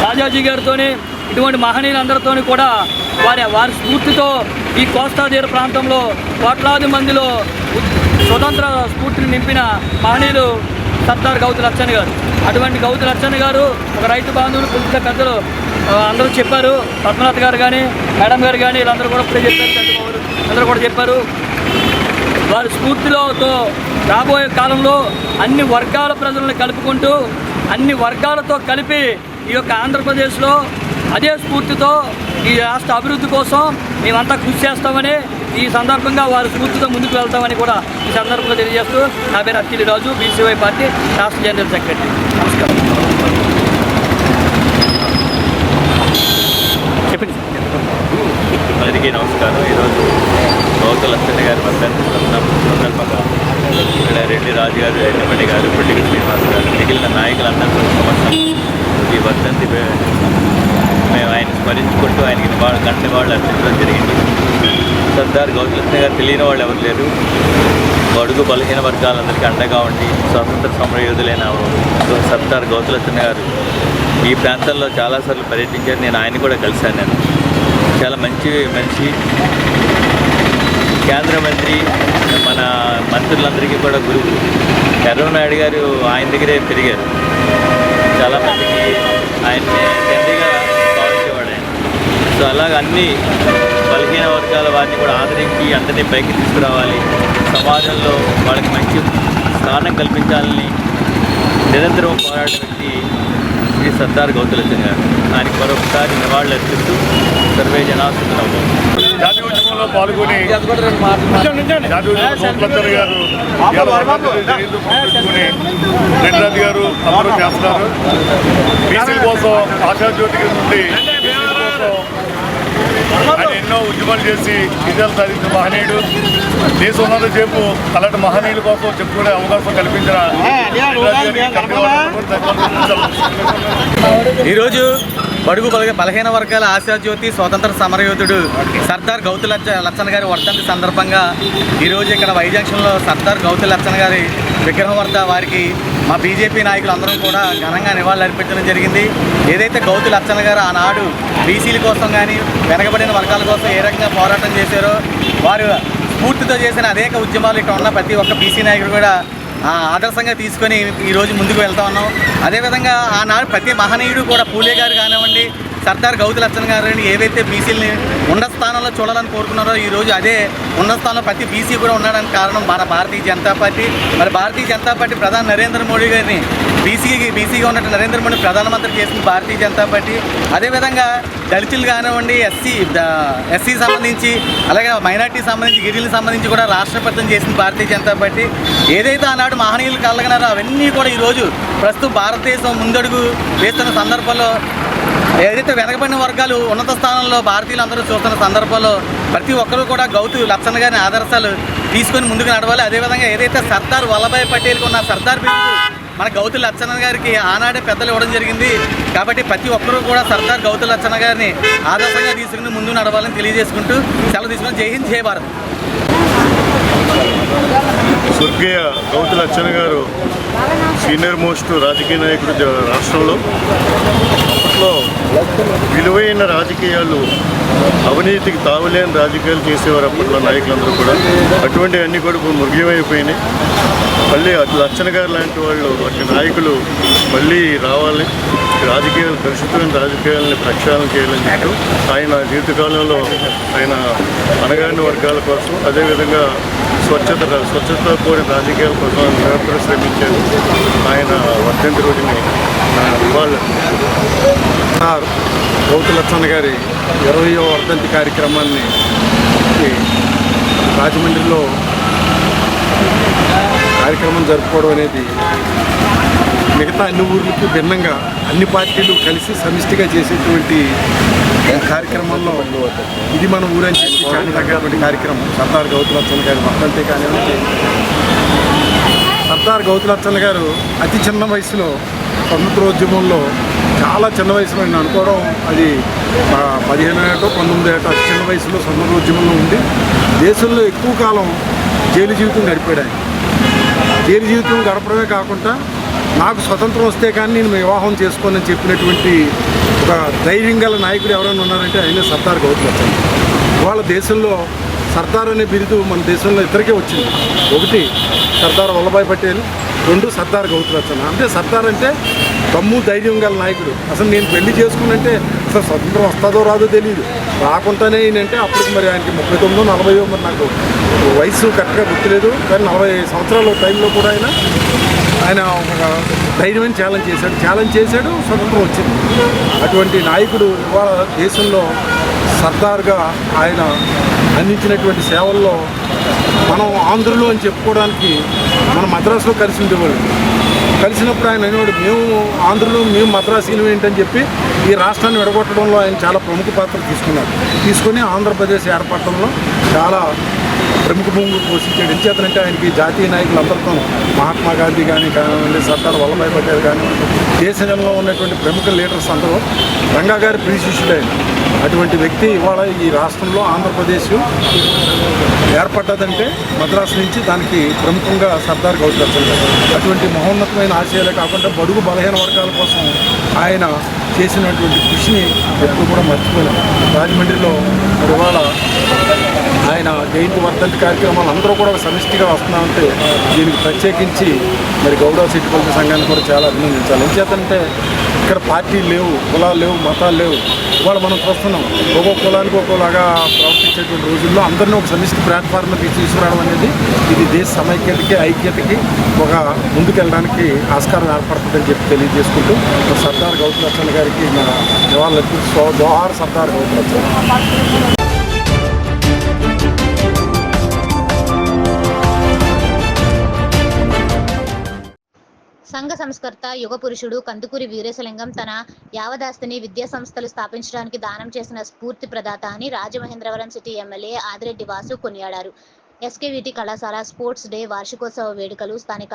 Speaker 5: రాజాజీ గారితోనే, ఇటువంటి మహనీయులందరితో కూడా వారి స్ఫూర్తితో ఈ కోస్తా తీర ప్రాంతంలో కోట్లాది మందిలో స్వతంత్ర స్ఫూర్తిని నింపిన మహనీయులు సర్దార్ గౌతులచ్చన్న గారు. అటువంటి గౌతులచ్చన్న గారు ఒక రైతు బాంధవులు, పులిత పెద్దలు అందరూ చెప్పారు. పద్మనాథ్ గారు కానీ, మేడం గారు కానీ వీళ్ళందరూ కూడా ఇప్పుడే చెప్పారు, చంద్రబాబు అందరూ కూడా చెప్పారు. వారి స్ఫూర్తితో రాబోయే కాలంలో అన్ని వర్గాల ప్రజలను కలుపుకుంటూ అన్ని వర్గాలతో కలిపి ఈ యొక్క ఆంధ్రప్రదేశ్లో అదే స్ఫూర్తితో ఈ రాష్ట్ర అభివృద్ధి కోసం మేమంతా కృషి చేస్తామని ఈ సందర్భంగా వారి స్ఫూర్తితో ముందుకు వెళ్తామని కూడా ఈ సందర్భంగా తెలియజేస్తూ నా పేరు అత్తిలి రాజు, బీసీవై పార్టీ రాష్ట్ర జనరల్ సెక్రటరీ. నమస్కారం. చెప్పండి.
Speaker 14: అందరికీ నమస్కారం. ఈరోజు గౌతు లచ్చన్న గారి వర్ధంతి సందర్భంగా ఇక్కడ రెడ్డి రాజు గారు, రెడ్డిమణి గారు, పుట్టిక శ్రీనివాస్ గారు, మిగిలిన నాయకులందరూ ఈ వర్ధంతి మేము ఆయన స్మరించుకుంటూ ఆయనకి నివాళులు అర్పించడం జరిగింది. సర్దార్ గౌతు లచ్చన్న గారు తెలియని వాళ్ళు ఎవరు లేరు. బడుగు బలహీన వర్గాలందరికీ అండగా ఉండి స్వాతంత్ర సమరయోధులైన సర్దార్ గౌతు లచ్చన్న గారు ఈ ప్రాంతంలో చాలాసార్లు పర్యటించారు. నేను ఆయన కూడా కలిశాను. నేను చాలా మంచి మనిషి, కేంద్ర మంత్రి, మన మంత్రులందరికీ కూడా గురువు. ఎర్రనాయుడు గారు ఆయన దగ్గరే పెరిగారు. చాలామందికి ఆయన్ని తండ్రిగా భావించేవాడు ఆయన. సో అలాగ అన్ని బలహీన వర్గాల వారిని కూడా ఆదరించి అందరినీ పైకి తీసుకురావాలి, సమాజంలో వాళ్ళకి మంచి స్థానం కల్పించాలని నిరంతరం పోరాడే వ్యక్తి శ్రీ సర్దార్ గౌతు లచ్చన్న గారు. ఆయనకి మరొకసారి నివాళులు అర్పిస్తూ సర్వే జనాసుకున్నాం.
Speaker 9: జాతీయ ఉద్యమంలో పాల్గొని రెడ్డి గారు అందరూ చేస్తున్నారు. బీసీల కోసం ఆశాజ్యోతి నుండి ఆయన ఎన్నో ఉద్యమాలు చేసి విజయాలు సాధించిన మహనీయుడు. దేశం ఉన్నంత సేపు అలాంటి మహనీయుల కోసం చెప్పుకునే అవకాశం కల్పించిన
Speaker 14: ఈరోజు బడుగు బలహీన వర్గాల ఆశాజ్యోతి స్వాతంత్ర సమరయోధుడు సర్దార్ గౌతు లచ్చన్న గారి వర్ధంతి సందర్భంగా ఈరోజు ఇక్కడ వై జంక్షన్లో సర్దార్ గౌతు లచ్చన్న గారి విగ్రహం వద్ద వారికి మా బీజేపీ నాయకులు అందరం కూడా ఘనంగా నివాళులు అర్పించడం జరిగింది. ఏదైతే గౌతు లచ్చన్న గారు ఆనాడు బీసీల కోసం కానీ వెనకబడిన వర్గాల కోసం ఏ రకంగా పోరాటం చేశారో, వారు స్ఫూర్తితో చేసిన అనేక ఉద్యమాలు ఇక్కడ ఉన్న ప్రతి ఒక్క బీసీ నాయకుడు కూడా ఆదర్శంగా తీసుకొని ఈరోజు ముందుకు వెళ్తా ఉన్నాం. అదేవిధంగా ఆనాడు ప్రతి మహనీయుడు కూడా పూలే గారు కానివ్వండి, సర్దార్ గౌతు లచ్చన్న గారు ఏవైతే బీసీలని ఉన్నత స్థానంలో చూడాలని కోరుకున్నారో ఈరోజు అదే ఉన్నత స్థానంలో ప్రతి బీసీ కూడా ఉండడానికి కారణం మన భారతీయ జనతా పార్టీ. మరి భారతీయ జనతా పార్టీ ప్రధాని నరేంద్ర మోడీ గారిని బీసీగా ఉన్నట్టు నరేంద్ర మోడీ ప్రధానమంత్రి చేసింది భారతీయ జనతా పార్టీ. అదేవిధంగా దళితులు కానివ్వండి, ఎస్సీ సంబంధించి, అలాగే మైనార్టీ సంబంధించి, గిరిజనులకు సంబంధించి కూడా రాష్ట్రపతిని చేసింది భారతీయ జనతా పార్టీ. ఏదైతే ఆనాడు మహనీయులు కలగనారో అవన్నీ కూడా ఈరోజు ప్రస్తుతం భారతదేశం ముందడుగు వేస్తున్న సందర్భంలో, ఏదైతే వెనకబడిన వర్గాలు ఉన్నత స్థానంలో భారతీయులు అందరూ చూస్తున్న సందర్భంలో ప్రతి ఒక్కరూ కూడా గౌతు లచ్చన్న గారి ఆదర్శాలు తీసుకొని ముందుకు నడవాలి. అదేవిధంగా ఏదైతే సర్దార్ వల్లభాయ్ పటేల్కి ఉన్న సర్దార్ బిరుదు మన గౌతు లచ్చన్న గారికి ఆనాడే పెద్దలు ఇవ్వడం జరిగింది. కాబట్టి ప్రతి ఒక్కరూ కూడా సర్దార్ గౌతు లచ్చన్న గారిని ఆదర్శంగా తీసుకుని ముందుకు నడవాలని తెలియజేసుకుంటూ సెలవు తీసుకుని జై హింద్, జై భారత్.
Speaker 15: స్వర్గీయ గౌతు లచ్చన్న గారు సీనియర్ మోస్ట్ రాజకీయ నాయకుడు రాష్ట్రంలో. అప్పట్లో విలువైన రాజకీయాలు, అవినీతికి తావులేని రాజకీయాలు చేసేవారు అప్పట్లో నాయకులందరూ కూడా. అటువంటివన్నీ కూడా ఇప్పుడు మృగ్యమైపోయినాయి. మళ్ళీ లచ్చన్న గారు లాంటి వాళ్ళు, అటు నాయకులు మళ్ళీ రావాలి, రాజకీయాలు కలుషితమైన రాజకీయాలని ప్రక్షాళన చేయాలని చెప్పి ఆయన జీవితకాలంలో ఆయన అణగారిన వర్గాల కోసం, అదేవిధంగా స్వచ్ఛత కూడిన రాజకీయాల కోసం నిరంతరం శ్రమించారు. ఆయన వర్ధంతి రోజుని ఇవాళ
Speaker 16: గౌతు లచ్చన్న గారి 20వ వర్ధంతి కార్యక్రమాన్ని రాజమండ్రిలో కార్యక్రమం జరుపుకోవడం అనేది మిగతా అన్ని ఊర్లకు భిన్నంగా అన్ని పార్టీలు కలిసి సమిష్టిగా చేసేటువంటి కార్యక్రమంలో ఇది మన ఊరని చెప్పి చాలా తగ్గటువంటి కార్యక్రమం. సర్దార్ గౌతు లచ్చన్న గారి వర్ధంతి కానివ్వండి, సర్దార్ గౌతు లచ్చన్న గారు అతి చిన్న వయసులో స్వతంత్రోద్యమంలో, చాలా చిన్న వయసులో నేను అనుకోవడం అది 15 ఏటో 19 ఏటో అతి చిన్న వయసులో స్వతంత్రోద్యమంలో ఉండి దేశంలో ఎక్కువ కాలం జైలు జీవితం గడిపాడు. జైలు జీవితం గడపడమే కాకుండా నాకు స్వతంత్రం వస్తే కానీ నేను వివాహం చేసుకోనని చెప్పినటువంటి ఒక ధైర్యం గల నాయకుడు ఎవరైనా ఉన్నారంటే ఆయన సర్దార్ గౌతు లచ్చన్న. ఇవాళ దేశంలో సర్దార్ అనే బిరుదు మన దేశంలో ఇద్దరికే వచ్చింది. ఒకటి సర్దార్ వల్లభాయ్ పటేల్, 2 సర్దార్ గౌతు లచ్చన్న. అంటే సర్దార్ అంటే దమ్ము ధైర్యం గల నాయకుడు. అసలు నేను పెళ్లి చేసుకున్నంటే రాష్ట్రం స్వతంత్రం వస్తుందో రాదో తెలియదు. రాకుండానే ఏంటంటే అప్పటికి మరి ఆయనకి 39, 40 మరి నాకు వయసు కరెక్ట్గా గుర్తులేదు, కానీ 40 సంవత్సరాల టైంలో కూడా ఆయన ఒక ధైర్యమైన ఛాలెంజ్ చేశాడు, స్వతంత్రం వచ్చింది. అటువంటి నాయకుడు ఇవాళ దేశంలో సర్దార్గా ఆయన అందించినటువంటి సేవల్లో మనం ఆంధ్రులు అని చెప్పుకోవడానికి మన మద్రాసులో కలిసి ఉండేవాళ్ళు. కలిసినప్పుడు ఆయన అనేవాడు, మేము ఆంధ్రులు, మేము మద్రాసీలు ఏంటని చెప్పి ఈ రాష్ట్రాన్ని విడగొట్టడంలో ఆయన చాలా ప్రముఖ పాత్ర తీసుకొని ఆంధ్రప్రదేశ్ ఏర్పడటంలో చాలా ప్రముఖ భూములు పోషించాడు. ఎంచేతనంటే ఆయనకి జాతీయ నాయకులందరితో మహాత్మా గాంధీ కానివ్వండి, సర్దార్ వల్లభాయ్ పటేల్ కానివ్వండి, దేశంలో ఉన్నటువంటి ప్రముఖ లీడర్స్ అందరూ రంగా గారి ప్రియశిష్యుడు ఆయన. అటువంటి వ్యక్తి ఇవాళ ఈ రాష్ట్రంలో ఆంధ్రప్రదేశ్ ఏర్పడ్డదంటే మద్రాసు నుంచి దానికి ప్రముఖంగా సర్దార్ గౌతు లచ్చన్న గారు. అటువంటి మహోన్నతమైన ఆశయాలే కాకుండా బడుగు బలహీన వర్గాల కోసం ఆయన చేసినటువంటి కృషిని ఎప్పుడు కూడా మర్చిపోయాం. రాజమండ్రిలో మరి ఇవాళ ఆయన జయంతి వర్ధంతి కార్యక్రమాలు అందరూ కూడా సమిష్టిగా వస్తున్నామంటే దీనికి ప్రత్యేకించి మరి గౌడ సిట్టిపల్లి సంఘాన్ని కూడా చాలా అభినందించాలి. ఎంచేతంటే ఇక్కడ పార్టీలు లేవు, కులాలు లేవు, మతాలు లేవు. ఇవాళ మనం చూస్తున్నాం ఒక్కొక్క కులానికి ఒక్కోలాగా ప్రవర్తించేటువంటి రోజుల్లో అందరినీ ఒక సమిష్టి ప్లాట్ఫామ్కి తీసుకురావడం అనేది ఇది దేశ సమైక్యతకి, ఐక్యతకి ఒక ముందుకెళ్ళడానికి ఆస్కారం ఏర్పడుతుందని చెప్పి తెలియజేసుకుంటూ సర్దార్ గౌతు లచ్చన్న గారికి నా జవాహర్లాల్ జోహార్ సర్దార్ గౌతు లచ్చన్న.
Speaker 1: సంఘ సంస్కర్త యుగ పురుషుడు కందుకూరి వీరేశలింగం తన యావదాస్తిని విద్యా సంస్థలు స్థాపించడానికి దానం చేసిన స్ఫూర్తి ప్రదాత అని రాజమహేంద్రవరం సిటీ ఎమ్మెల్యే ఆదిరెడ్డి వాసు కొనియాడారు. ఎస్కేవిటి కళాశాల స్పోర్ట్స్ డే వార్షికోత్సవ వేడుకలు స్థానిక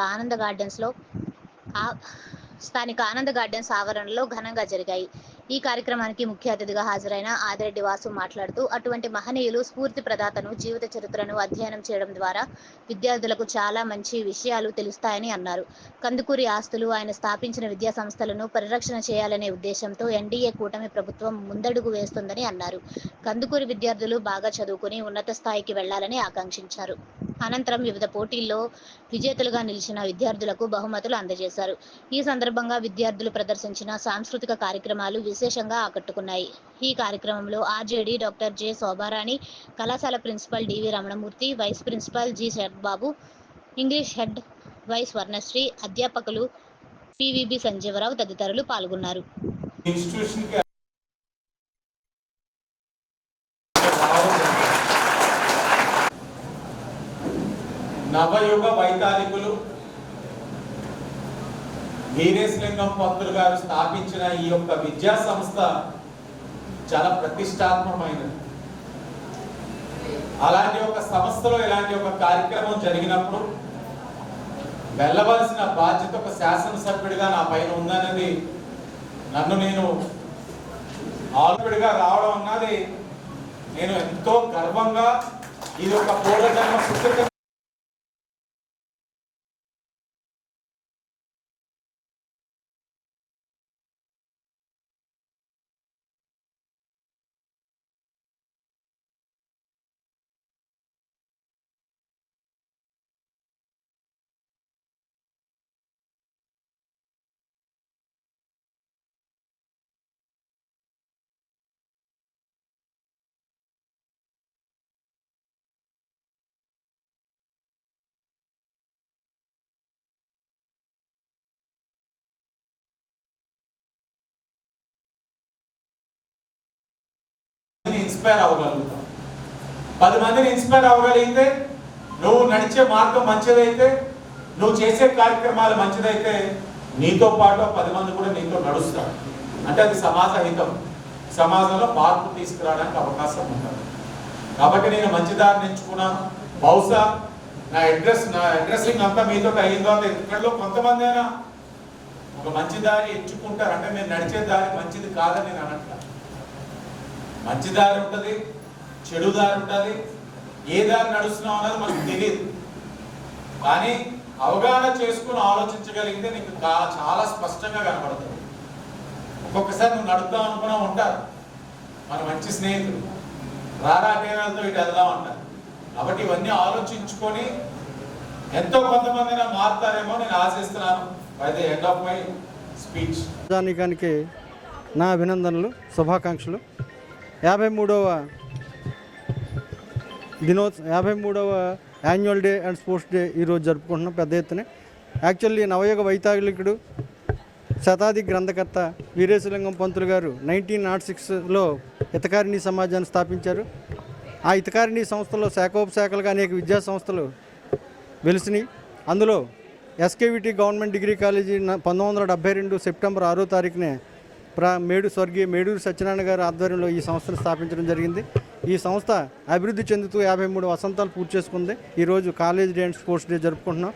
Speaker 1: ఆనంద గార్డెన్స్ ఆవరణలో ఘనంగా జరిగాయి. ఈ కార్యక్రమానికి ముఖ్య అతిథిగా హాజరైన ఆదిరెడ్డి వాసు మాట్లాడుతూ అటువంటి మహనీయులు స్ఫూర్తి ప్రదాతను జీవిత చరిత్రను అధ్యయనం చేయడం ద్వారా విద్యార్థులకు చాలా మంచి విషయాలు తెలుస్తాయని అన్నారు. కందుకూరి ఆస్తులు, ఆయన స్థాపించిన విద్యా సంస్థలను పరిరక్షణ చేయాలనే ఉద్దేశంతో ఎన్డీఏ కూటమి ప్రభుత్వం ముందడుగు వేస్తుందని అన్నారు. కందుకూరి విద్యార్థులు బాగా చదువుకుని ఉన్నత స్థాయికి వెళ్లాలని ఆకాంక్షించారు. అనంతరం వివిధ పోటీల్లో విజేతలుగా నిలిచిన విద్యార్థులకు బహుమతులు అందజేశారు. ఈ సందర్భంగా విద్యార్థులు ప్రదర్శించిన సాంస్కృతిక కార్యక్రమాలు విశేషంగా ఆకట్టుకున్నాయి. ఈ కార్యక్రమంలో ఆర్జేడీ డాక్టర్ జె శోభారాణి, కళాశాల principal DV Ramanamurthy, vice principal G Sarathbabu, English head Y Swarnasri, అధ్యాపకులు పివిబి సంజీవరావు తదితరులు పాల్గొన్నారు.
Speaker 17: నవయుగ వైతాళికులు వీరేశలింగం పంతులు గారు స్థాపించిన ఈ యొక్క విద్యా సంస్థ చాలా ప్రతిష్టాత్మకమైనది. అలాంటి ఒక సంస్థలో ఇలాంటి ఒక కార్యక్రమం జరిగినప్పుడు వెళ్ళవలసిన బాధ్యత ఒక శాసనసభ్యుడిగా నా పైన ఉందన్నది, నన్ను నేను ఆల్రెడీగా రావడం అన్నది నేను ఎంతో గర్వంగా, ఇది ఒక పూర్వజన్మ సుకృతం. ఇన్స్పైర్ అవ్వగలుగుతాం. 10 మందిని ఇన్స్పైర్ అవ్వగలిగితే, నువ్వు నడిచే మార్గం మంచిదైతే, నువ్వు చేసే కార్యక్రమాలు మంచిదైతే, నీతో పాటు 10 మంది కూడా నీతో నడుస్తారు. అంటే అది సమాజ హితం, సమాజంలో మార్పు తీసుకురావడానికి అవకాశం ఉంటుంది. కాబట్టి నేను మంచి దారిని ఎంచుకున్నాను. బహుశా నా అడ్రస్సింగ్ అంతా మీతో అయ్యిందో ఇక్కడలో కొంతమంది అయినా ఒక మంచి దారి ఎంచుకుంటారు. అంటే నేను నడిచే దారి మంచిది కాదని నేను అనట్లా. మంచి దారి ఉంటుంది, చెడు దారి ఉంటుంది. ఏ దారి నడుస్తున్నాం అన్నది మనకు తెలియదు. కానీ అవగాహన చేసుకుని ఆలోచించగలిగితే నీకు చాలా స్పష్టంగా కనబడుతుంది. ఒక్కొక్కసారి నువ్వు నడుపుదాం అనుకున్నా ఉంటారు మన మంచి స్నేహితులు, రారాటేనాలతో ఇటు వెళ్దాం అంటారు. కాబట్టి ఇవన్నీ ఆలోచించుకొని ఎంతో కొంతమంది మారుతారేమో నేను ఆశిస్తున్నాను. By the end of my speech.
Speaker 18: దానికి నా అభినందనలు, శుభాకాంక్షలు. 53వ annual day and sports day ఈరోజు జరుపుకుంటున్నాం పెద్ద ఎత్తున. యాక్చువల్లీ నవయుగ వైతాళికుడు, శతాధిక గ్రంథకర్త వీరేశలింగం పంతులు గారు 1906లో హితకారిణి సమాజాన్ని స్థాపించారు. ఆ హితకారిణి సంస్థలో శాఖోపశాఖలుగా అనేక విద్యా సంస్థలు వెలిసినాయి. అందులో SKVT government degree college 1972 September 6వ తారీఖునే స్వర్గీయ మేడూరు సత్యనారాయణ గారి ఆధ్వర్యంలో ఈ సంస్థను స్థాపించడం జరిగింది. ఈ సంస్థ అభివృద్ధి చెందుతూ 53 వసంతాలు పూర్తి చేసుకుంది. ఈరోజు college day and sports day జరుపుకుంటున్నాం.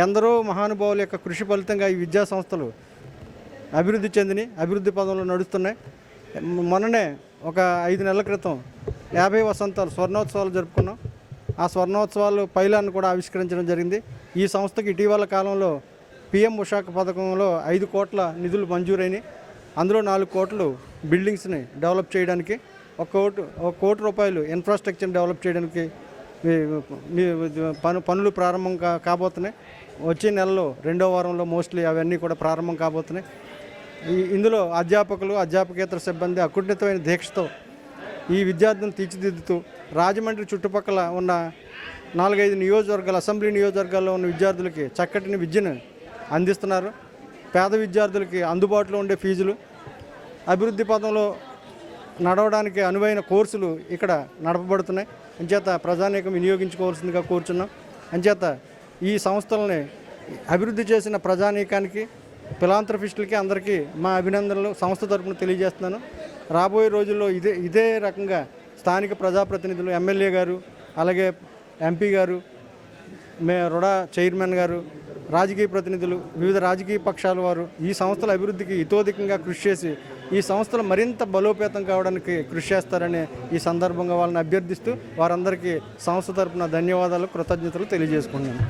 Speaker 18: ఎందరో మహానుభావుల యొక్క కృషి ఫలితంగా ఈ విద్యా సంస్థలు అభివృద్ధి చెందిని అభివృద్ధి పదంలో నడుస్తున్నాయి. మొన్ననే ఒక 5 నెలల క్రితం 50 వసంతాలు స్వర్ణోత్సవాలు జరుపుకున్నాం. ఆ స్వర్ణోత్సవాలు పైలాన్ని కూడా ఆవిష్కరించడం జరిగింది. ఈ సంస్థకి ఇటీవల కాలంలో PM ఉషాక పథకంలో 5 కోట్ల నిధులు మంజూరైనవి. అందులో 4 కోట్లు బిల్డింగ్స్ని డెవలప్ చేయడానికి, 1 కోటి రూపాయలు ఇన్ఫ్రాస్ట్రక్చర్ని డెవలప్ చేయడానికి పనులు ప్రారంభం కాబోతున్నాయి. వచ్చే నెలలో 2వ వారంలో మోస్ట్లీ అవన్నీ కూడా ప్రారంభం కాబోతున్నాయి. ఇందులో అధ్యాపకులు, అధ్యాపకేతర సిబ్బంది అకుంఠితమైన దీక్షతో ఈ విద్యార్థులను తీర్చిదిద్దుతూ రాజమండ్రి చుట్టుపక్కల ఉన్న 4-5 నియోజకవర్గాలు, అసెంబ్లీ నియోజకవర్గాల్లో ఉన్న విద్యార్థులకి చక్కటి విద్యను అందిస్తున్నారు. పేద విద్యార్థులకి అందుబాటులో ఉండే ఫీజులు, అభివృద్ధి పదంలో నడవడానికి అనువైన కోర్సులు ఇక్కడ నడపబడుతున్నాయి. అంచేత ప్రజానీకం వినియోగించుకోవాల్సిందిగా కోరుచున్నాం. అంచేత ఈ సంస్థలని అభివృద్ధి చేసిన ప్రజానీకానికి, ఫిలాంథ్రఫిస్టులకి అందరికీ మా అభినందనలు సంస్థ తరపున తెలియజేస్తున్నాను. రాబోయే రోజుల్లో ఇదే రకంగా స్థానిక ప్రజాప్రతినిధులు, ఎమ్మెల్యే గారు, అలాగే MP గారు, రుడా చైర్మన్ గారు, రాజకీయ ప్రతినిధులు, వివిధ రాజకీయ పక్షాల వారు ఈ సంస్థల అభివృద్ధికి ఇతోధికంగా కృషి చేసి ఈ సంస్థలు మరింత బలోపేతం కావడానికి కృషి చేస్తారని ఈ సందర్భంగా వాళ్ళని అభ్యర్థిస్తూ వారందరికీ సంస్థ తరపున ధన్యవాదాలు, కృతజ్ఞతలు తెలియజేసుకుంటున్నాను.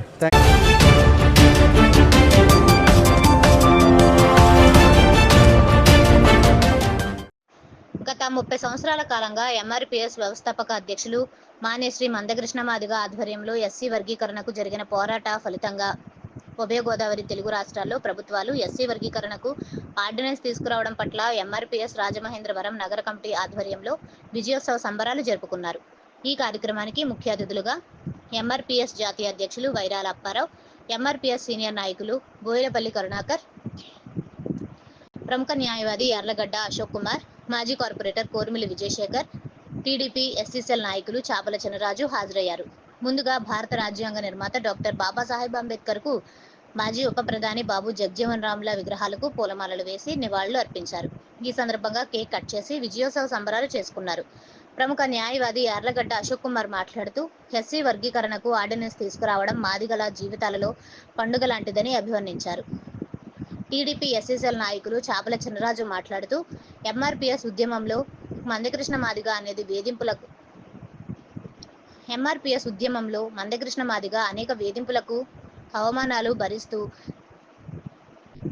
Speaker 1: గత 30 సంవత్సరాల కాలంగా MRPS వ్యవస్థాపక అధ్యక్షులు మానేశ్రీ మందకృష్ణ మాదిగ ఆధ్వర్యంలో SC వర్గీకరణకు జరిగిన పోరాట ఫలితంగా ఉభయ గోదావరి తెలుగు రాష్ట్రాల్లో ప్రభుత్వాలు SC వర్గీకరణకు ఆర్డినెన్స్ తీసుకురావడం పట్ల MRPS రాజమహేంద్రవరం నగర కమిటీ ఆధ్వర్యంలో విజయోత్సవ సంబరాలు జరుపుకున్నారు. ఈ కార్యక్రమానికి ముఖ్య అతిథులుగా MRPS జాతీయ అధ్యక్షులు వైరాల అప్పారావు, MRPS సీనియర్ నాయకులు బోయిలపల్లి కరుణాకర్, ప్రముఖ న్యాయవాది యార్లగడ్డ అశోక్ కుమార్, మాజీ corporator Korumilli Vijayasekhar, TDP SCCL నాయకులు చాపల చినరాజు హాజరయ్యారు. ముందుగా భారత రాజ్యాంగ నిర్మాత డాక్టర్ బాబాసాహెబ్ అంబేద్కర్కు మాజీ ఉప ప్రధాని బాబు జగజీవన్ రామ్ల విగ్రహాలకు పూలమాలలు వేసి నివాళులు అర్పించారు. ఈ సందర్భంగా కేక్ కట్ చేసి విజయోత్సవ సంబరాలు చేసుకున్నారు. ప్రముఖ న్యాయవాది యార్లగడ్డ అశోక్ కుమార్ మాట్లాడుతూ SC వర్గీకరణకు ఆర్డినెన్స్ తీసుకురావడం మాదిగల జీవితాలలో పండుగ లాంటిదని అభివర్ణించారు. TDP SCCL నాయకులు చాపల చినరాజు మాట్లాడుతూ MRPS ఉద్యమంలో మందకృష్ణ మాదిగ అనేక వేధింపులకు అవమానాలు భరిస్తూ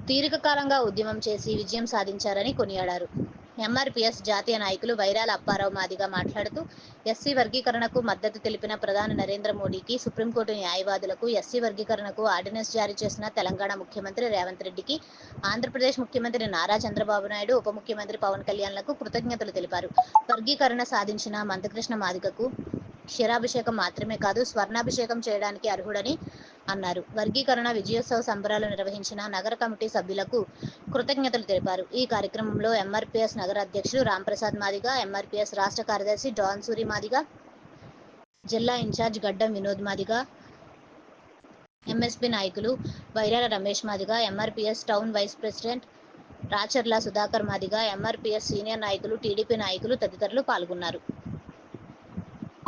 Speaker 1: దీర్ఘకాలంగా ఉద్యమం చేసి విజయం సాధించారని కొనియాడారు. MRPS జాతీయ నాయకులు వైరాల అప్పారావు మాదిగ మాట్లాడుతూ SC వర్గీకరణకు మద్దతు తెలిపిన ప్రధాని నరేంద్ర మోడీకి, సుప్రీంకోర్టు న్యాయవాదులకు, SC వర్గీకరణకు ఆర్డినెన్స్ జారీ చేసిన తెలంగాణ ముఖ్యమంత్రి రేవంత్ రెడ్డికి, ఆంధ్రప్రదేశ్ ముఖ్యమంత్రి నారా చంద్రబాబు నాయుడు, ఉప ముఖ్యమంత్రి పవన్ కళ్యాణ్లకు కృతజ్ఞతలు తెలిపారు. వర్గీకరణ సాధించిన మందకృష్ణ మాదిగకు క్షీరాభిషేకం మాత్రమే కాదు, స్వర్ణాభిషేకం చేయడానికి అర్హుడని అన్నారు. వర్గీకరణ విజయోత్సవ సంబరాలు నిర్వహించిన నగర కమిటీ సభ్యులకు కృతజ్ఞతలు తెలిపారు. ఈ కార్యక్రమంలో MRPS నగర అధ్యక్షులు రాంప్రసాద్ మాదిగ, MRPS రాష్ట్ర కార్యదర్శి డాన్ సూరి మాదిగ, జిల్లా ఇన్ఛార్జ్ గడ్డం వినోద్ మాదిగ, MSP నాయకులు Vairala Ramesh Madiga, MRPS town vice president Racharla Sudhakar Madiga, MRPS senior నాయకులు, TDP నాయకులు తదితరులు పాల్గొన్నారు.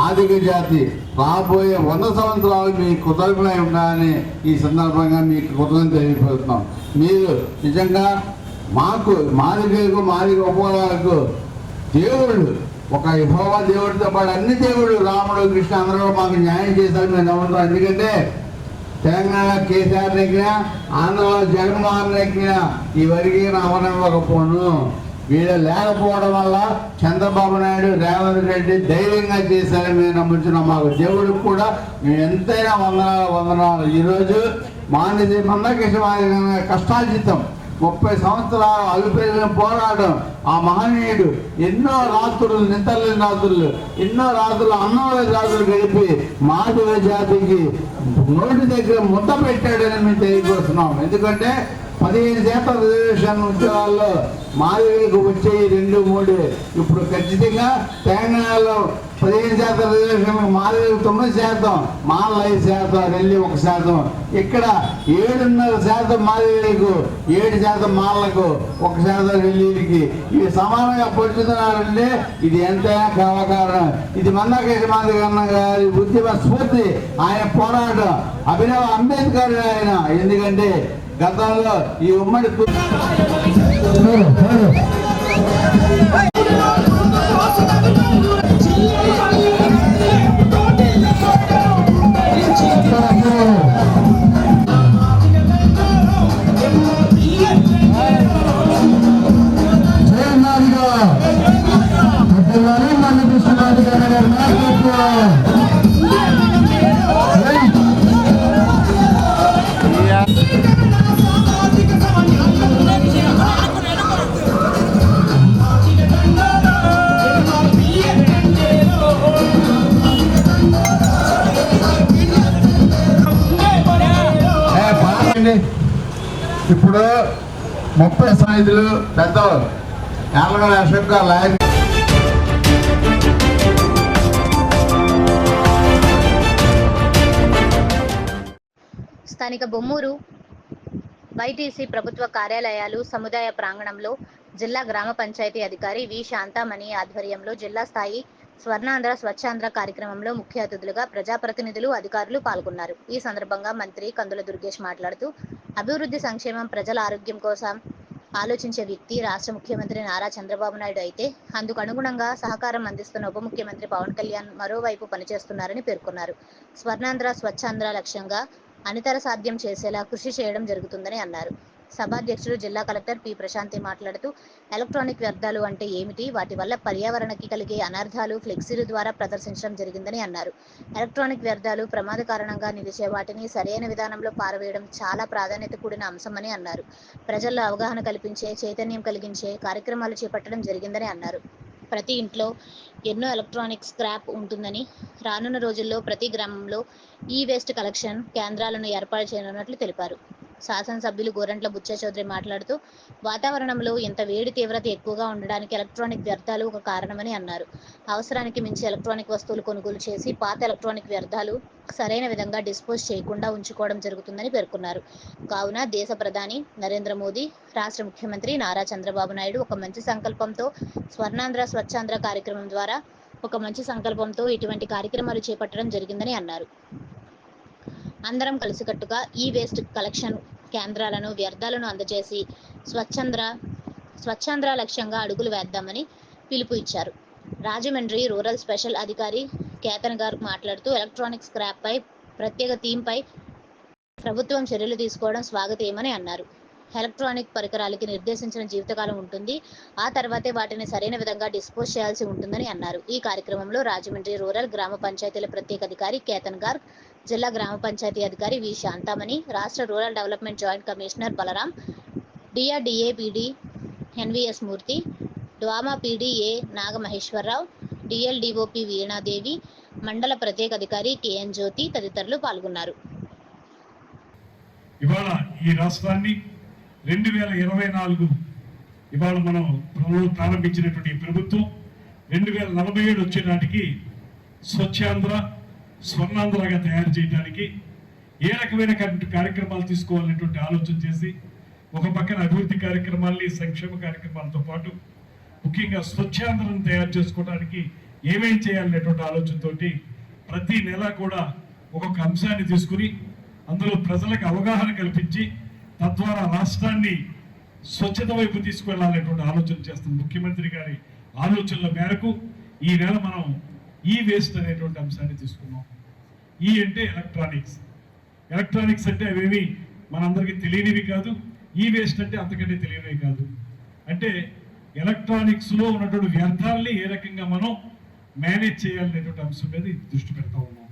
Speaker 19: ఆదిగ జాతి రాబోయే 100 సంవత్సరాలు మీకు కృతజ్ఞులై ఉండాలని ఈ సందర్భంగా మీకు కృతజ్ఞత తెలియపరుస్తున్నాం. మీరు నిజంగా మాకు మాదిగ ఉపవాలకు దేవుళ్ళు, ఒక యెహోవా దేవుడితో పాటు అన్ని దేవుళ్ళు, రాముడు, కృష్ణ అందరూ మాకు న్యాయం చేశారు మేము నమ్ముతాం. ఎందుకంటే తెలంగాణ కేసీఆర్ నెక్కినా, ఆంధ్రలో జగన్మోహన్ నెక్కినా ఈ వర్గీకరణ అమరవ్వకపోను. వీళ్ళు లేకపోవడం వల్ల చంద్రబాబు నాయుడు, రేవంత్ రెడ్డి ధైర్యంగా చేశారని మేము నమ్ముతున్నాం. మాకు దేవుడికి కూడా మేము ఎంతైనా వందనాలు. ఈరోజు మందకృష్ణ కష్టార్జితం 30 సంవత్సరాలు అలుపెరిగిన పోరాటం. ఆ మహనీయుడు ఎన్నో రాత్రులు, నిద్రలేని రాత్రులు, ఎన్నో రాత్రులు, అన్నవలేని రాత్రులు గడిపి మాదిగ జాతికి నోటి దగ్గర ముద్ద పెట్టాడని మేము తెలియజేస్తున్నాం. ఎందుకంటే 15% రిజర్వేషన్ ఉద్యోగాల్లో మాదిగలకు వచ్చేవి 2-3. ఇప్పుడు ఖచ్చితంగా తెలంగాణలో 15% రిజర్వేషన్, మాదిగలకు 9%, మాలలు 5%, రెల్లి 1%. ఇక్కడ 7.5% మాదిగలకు, 7% మాలలకు, 1% రెల్లికి ఇవి సమానంగా పొడుచుతున్నారంటే ఇది ఎంతైనా కారణం. ఇది మందాకేశ మాదిగన్న గారి ఉద్యమ స్ఫూర్తి, ఆయన పోరాటం. అభినవ అంబేద్కర్ ఆయన. ఎందుకంటే గతంలో ఈ ఉమ్మడి ఇప్పుడు 30 సాయుధులు పెద్దవాళ్ళు యాలగల అశోక్ లాయర్.
Speaker 1: స్థానిక బొమ్మూరు వైటీసీ ప్రభుత్వ కార్యాలయాలు సముదాయ ప్రాంగణంలో జిల్లా గ్రామ పంచాయతీ అధికారి వి శాంతామణి ఆధ్వర్యంలో జిల్లా స్థాయి స్వర్ణాంధ్ర స్వచ్ఛాంధ్ర కార్యక్రమంలో ముఖ్య అతిథులుగా ప్రజాప్రతినిధులు, అధికారులు పాల్గొన్నారు. ఈ సందర్భంగా మంత్రి కందుల దుర్గేష్ మాట్లాడుతూ అభివృద్ధి, సంక్షేమం, ప్రజల ఆరోగ్యం కోసం ఆలోచించే వ్యక్తి రాష్ట్ర ముఖ్యమంత్రి నారా చంద్రబాబు నాయుడు అయితే అందుకు అనుగుణంగా సహకారం అందిస్తున్న ఉప ముఖ్యమంత్రి పవన్ కళ్యాణ్ మరోవైపు పనిచేస్తున్నారని పేర్కొన్నారు. స్వర్ణాంధ్ర స్వచ్ఛాంధ్ర లక్ష్యంగా అనితర సాధ్యం చేసేలా కృషి చేయడం జరుగుతుందని అన్నారు. సభాధ్యక్షుడు జిల్లా కలెక్టర్ పి ప్రశాంతి మాట్లాడుతూ ఎలక్ట్రానిక్ వ్యర్థాలు అంటే ఏమిటి, వాటి వల్ల పర్యావరణకి కలిగే అనర్థాలు ఫ్లెక్సీల ద్వారా ప్రదర్శించడం జరిగిందని అన్నారు. ఎలక్ట్రానిక్ వ్యర్థాలు ప్రమాద కారణంగా నిలిచే వాటిని సరైన విధానంలో పారవేయడం చాలా ప్రాధాన్యత కూడిన అంశమని అన్నారు. ప్రజల్లో అవగాహన కల్పించే, చైతన్యం కలిగించే కార్యక్రమాలు చేపట్టడం జరిగిందని అన్నారు. ప్రతి ఇంట్లో ఎన్నో ఎలక్ట్రానిక్ స్క్రాప్ ఉంటుందని, రానున్న రోజుల్లో ప్రతి గ్రామంలో ఈ వేస్ట్ కలెక్షన్ కేంద్రాలను ఏర్పాటు చేయనున్నట్లు తెలిపారు. శాసనసభ్యులు గోరంట్ల బుచ్చ చౌదరి మాట్లాడుతూ వాతావరణంలో ఇంత వేడి తీవ్రత ఎక్కువగా ఉండడానికి ఎలక్ట్రానిక్ వ్యర్థాలు ఒక కారణమని అన్నారు. అవసరానికి మించి ఎలక్ట్రానిక్ వస్తువులు కొనుగోలు చేసి పాత ఎలక్ట్రానిక్ వ్యర్థాలు సరైన విధంగా డిస్పోజ్ చేయకుండా ఉంచుకోవడం జరుగుతుందని పేర్కొన్నారు. కావున దేశ ప్రధాని నరేంద్ర మోదీ, రాష్ట్ర ముఖ్యమంత్రి నారా చంద్రబాబు నాయుడు ఒక మంచి సంకల్పంతో స్వర్ణాంధ్ర స్వచ్ఛాంధ్ర కార్యక్రమం ద్వారా ఇటువంటి కార్యక్రమాలు చేపట్టడం జరిగిందని అన్నారు. అందరం కలిసికట్టుగా ఈ వేస్ట్ కలెక్షన్ కేంద్రాలను, వ్యర్థాలను అందజేసి స్వచ్ఛాంధ్ర లక్ష్యంగా అడుగులు వేద్దామని పిలుపు ఇచ్చారు. రాజమండ్రి రూరల్ స్పెషల్ అధికారి కేతన్ గారు మాట్లాడుతూ ఎలక్ట్రానిక్ స్క్రాప్ పై ప్రత్యేక థీమ్పై ప్రభుత్వం చర్యలు తీసుకోవడం స్వాగతమని అన్నారు. ఎలక్ట్రానిక్ పరికరాలకి నిర్దేశించిన జీవితకాలం ఉంటుంది, ఆ తర్వాతే వాటిని సరైన విధంగా డిస్పోజ్ చేయాల్సి ఉంటుందని అన్నారు. ఈ కార్యక్రమంలో రాజమండ్రి రూరల్ గ్రామ పంచాయతీల ప్రత్యేక అధికారి కేతన్ గార్గ్, జిల్లా గ్రామ పంచాయతీ అధికారి వి శాంతామణి, రాష్ట్ర rural development joint commissioner Balaram, DRDA PD NVS Murthy, DWMA PDA Nagamaheswararao, DLDOP Veenadevi, మండల ప్రత్యేక అధికారి కేఎన్ జ్యోతి తదితరులు పాల్గొన్నారు.
Speaker 9: ఇవాళ ఈ రాష్ట్రాన్ని 2024 ఇవాళ మనం ప్రారంభించినటువంటి ప్రభుత్వం 2047 వచ్చే నాటికి స్వచ్ఛాంధ్ర స్వర్ణాంధ్రగా తయారు చేయడానికి ఏ రకమైన కార్యక్రమాలు తీసుకోవాలనేటువంటి ఆలోచన చేసి ఒక పక్కన అభివృద్ధి కార్యక్రమాల్ని, సంక్షేమ కార్యక్రమాలతో పాటు ముఖ్యంగా స్వచ్ఛాంధ్రను తయారు చేసుకోవడానికి ఏమేం చేయాలనేటువంటి ఆలోచనతో ప్రతి నెల కూడా ఒక్కొక్క అంశాన్ని తీసుకుని అందులో ప్రజలకు అవగాహన కల్పించి తద్వారా రాష్ట్రాన్ని స్వచ్ఛత వైపు తీసుకువెళ్ళాలనేటువంటి ఆలోచన చేస్తున్న ముఖ్యమంత్రి గారి ఆలోచనల మేరకు ఈ నెల మనం ఈ వేస్ట్ అనేటువంటి అంశాన్ని తీసుకున్నాం. ఈ అంటే ఎలక్ట్రానిక్స్ అంటే అవేవి మనందరికీ తెలియనివి కాదు, ఈ వేస్ట్ అంటే అంతకంటే తెలియనివి కాదు. అంటే ఎలక్ట్రానిక్స్లో ఉన్నటువంటి వ్యర్థాలని ఏ రకంగా మనం మేనేజ్ చేయాలనేటువంటి అంశం మీద దృష్టి పెడతా ఉన్నాం.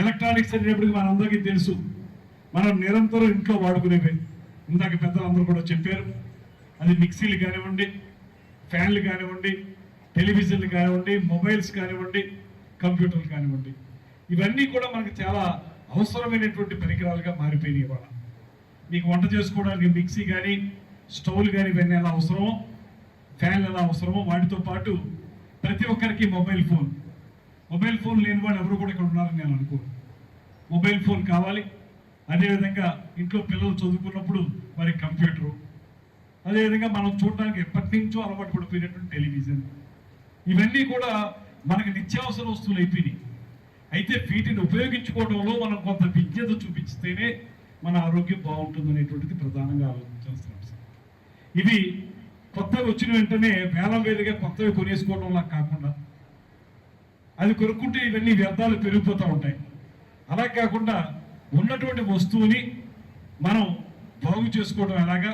Speaker 9: ఎలక్ట్రానిక్స్ అనేటప్పటికి మనందరికీ తెలుసు, మనం నిరంతరం ఇంట్లో వాడుకునేవి
Speaker 4: ఇందాక పెద్దలందరూ కూడా చెప్పారు. అది మిక్సీలు కానివ్వండి, ఫ్యాన్లు కానివ్వండి, టెలివిజన్లు కానివ్వండి, మొబైల్స్ కానివ్వండి, కంప్యూటర్లు కానివ్వండి, ఇవన్నీ కూడా మనకు చాలా అవసరమైనటువంటి పరికరాలుగా మారిపోయినాయి. ఇవాళ మీకు వంట చేసుకోవడానికి మిక్సీ కానీ, స్టవ్లు కానీ ఇవన్నీ ఎలా అవసరమో, ఫ్యాన్లు ఎలా అవసరమో, వాటితో పాటు ప్రతి ఒక్కరికి మొబైల్ ఫోన్ లేని వాళ్ళు ఎవరు కూడా ఇక్కడ ఉన్నారని నేను అనుకోను. మొబైల్ ఫోన్ కావాలి. అదేవిధంగా ఇంట్లో పిల్లలు చదువుకున్నప్పుడు మరి కంప్యూటరు, అదేవిధంగా మనం చూడడానికి ఎప్పటి నుంచో అలవాటు పడిపోయినటువంటి టెలివిజన్, ఇవన్నీ కూడా మనకు నిత్యావసర వస్తువులు అయిపోయినాయి. అయితే వీటిని ఉపయోగించుకోవడంలో మనం కొంత విజ్ఞత చూపించితేనే మన ఆరోగ్యం బాగుంటుంది అనేటువంటిది ప్రధానంగా ఆలోచించాల్సిన అంశం. ఇవి కొత్తవి వచ్చిన వెంటనే వేలం వేలుగా కొత్తవి కొనేసుకోవడంలా కాకుండా, అది కొనుక్కుంటే ఇవన్నీ వ్యర్థాలు పెరిగిపోతూ ఉంటాయి. అలా కాకుండా ఉన్నటువంటి వస్తువుని మనం బాగు చేసుకోవడం ఎలాగా,